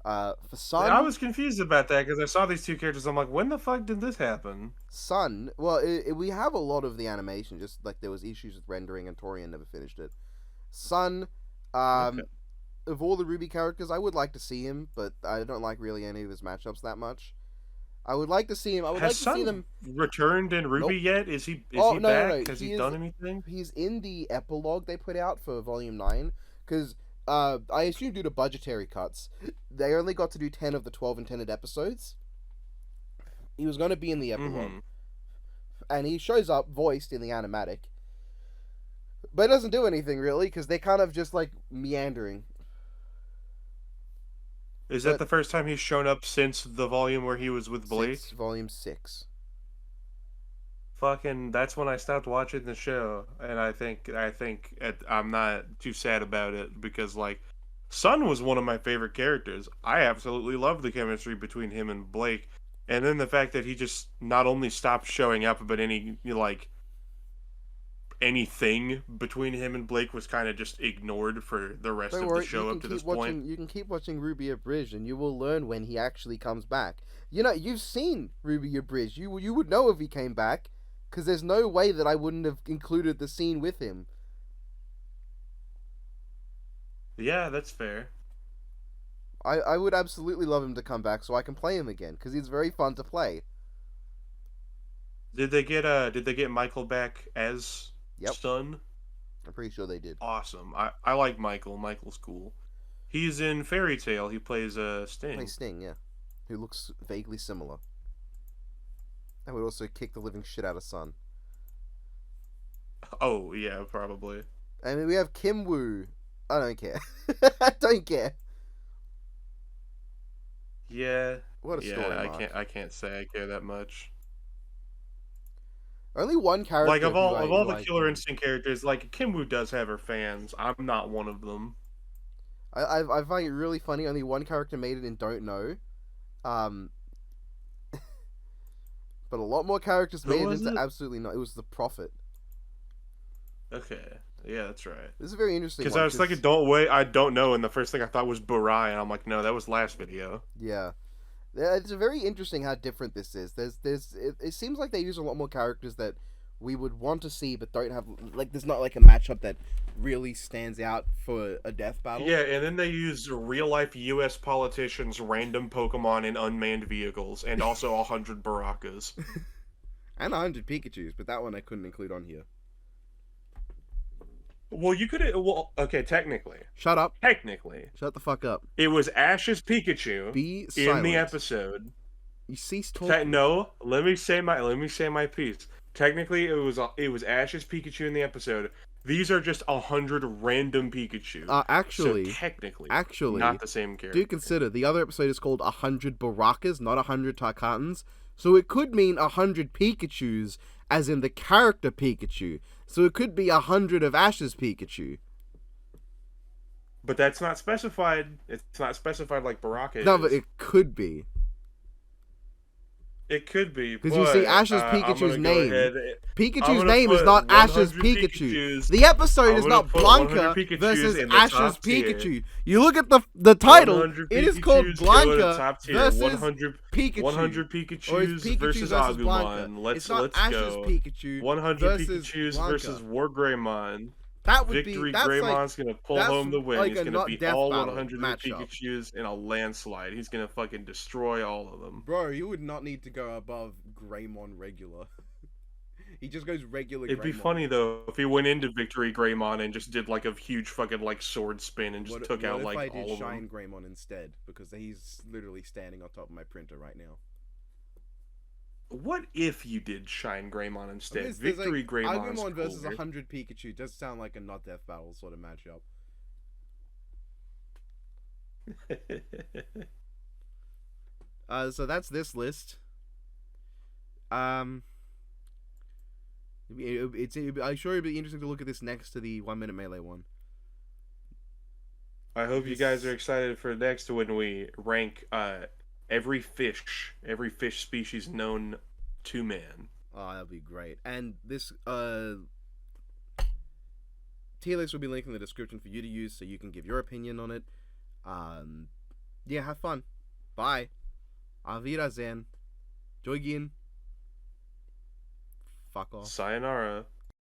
For Sun... I was confused about that because I saw these two characters. I'm like, when the fuck did this happen? Sun, well, we have a lot of the animation, just like there was issues with rendering and Torian never finished it. Sun, Okay. of all the Ruby characters, I would like to see him, but I don't like really any of his matchups that much. I would like to see him. I would Has like to Sun see them. returned in Ruby Nope. yet? Is he Oh, he no, back? no, no. Has He he is- done anything? He's in the epilogue they put out for Volume 9, because I assume due to budgetary cuts, they only got to do 10 of the 12 intended episodes. He was going to be in the epilogue. Mhm. And he shows up voiced in the animatic. But it doesn't do anything, really, because they're kind of just, like, meandering. Is But- that the first time he's shown up since the volume where he was with Blake? Volume 6. Fucking, that's when I stopped watching the show, and I think I'm not too sad about it because like, Sun was one of my favorite characters. I absolutely love the chemistry between him and Blake, and then the fact that he just not only stopped showing up, but anything between him and Blake was kind of just ignored for the rest Don't of worry, the show up to this point. You can keep watching Ruby Abridged, and you will learn when he actually comes back. You know, you've seen Ruby Abridged. You would know if he came back, because there's no way that I wouldn't have included the scene with him. Yeah, that's fair. I would absolutely love him to come back so I can play him again, because he's very fun to play. Did they get Michael back as Yep. Sun? I'm pretty sure they did. Awesome. I like Michael. Michael's cool. He's in Fairy Tail. He plays Sting. Play Sting, yeah. Who looks vaguely similar. And would also kick the living shit out of Sun. Oh yeah, probably. I mean, we have Kim Woo. I don't care. I don't care. Yeah. What a story, Yeah, Mark. I can't say I care that much. Only one character. Like of all who the I Killer can- Instinct characters, like Kim Woo does have her fans. I'm not one of them. I find it really funny. Only one character made it in Don't Know. But a lot more characters Who made it was into it? Absolutely Not. It was the Prophet. Okay. Yeah, that's right. This is a very interesting. Because one, I was thinking, I don't know, and the first thing I thought was Burai, and I'm like, no, that was last video. Yeah. It's very interesting how different this is. It seems like they use a lot more characters that we would want to see, but don't have, like, there's not like a matchup that really stands out for a death battle. Yeah, and then they use real life U.S. politicians, random Pokemon, and unmanned vehicles, and also 100 Barakas. And 100 Pikachus, but that one I couldn't include on here. Well, you could. Well, okay, technically, Shut up. Shut the fuck up. it was Ash's Pikachu Be silent. in the episode. You cease talking. No, let me say my piece. Technically, it was Ash's Pikachu in the episode. These are just 100 random Pikachu. Actually, so technically, actually, not the same character. do consider the other episode is called 100 Barakas, not 100 Tarkatans. So it could mean 100 Pikachus, as in the character Pikachu. So it could be 100 of Ash's Pikachu. But that's not specified. It's not specified like Baraka No, is. but it could be. It could be, Because you see but Ash's I'm Pikachu's gonna go name. ahead. I'm Pikachu's gonna name is put not Ash's 100 Pikachu. Pikachus. The episode I'm is gonna not put 100 Blanca Pikachus versus in the Ash's top tier. Pikachu. You look at the title, 100 it is called Pikachus go to Blanca top tier. versus 100 Pikachu. 100 Or it's Pikachus Pikachu versus versus Blanca. Agumon. It's not Let's Ash's go. Pikachu 100 versus Pikachus Blanca. versus Wargreymon. That would Victory be that's Greymon's like gonna pull that's home the win. like He's a gonna not beat death all battle 100 of the matchup. Pikachus in a landslide. He's gonna fucking destroy all of them. Bro, you would not need to go above Greymon regular. He just goes regular It'd be Greymon. funny though if he went into Victory Greymon and just did like a huge fucking like sword spin and just took out like what if I all did of them. Shine Greymon instead? Because he's literally standing on top of my printer right now. What if you did Shine Greymon instead? There's Victory like, Greymon's Agumon versus cooler. 100 Pikachu does sound like a not death battle sort of matchup. So that's this list. I'm sure it'd be interesting to look at this next to the 1 Minute Melee one. I hope you guys are excited for next when we rank every fish species known to man. Oh, that'd be great. And this tier list will be linked in the description for you to use so you can give your opinion on it. Yeah, have fun. Bye. Auf Wiedersehen. Joygin. Fuck off. Sayonara.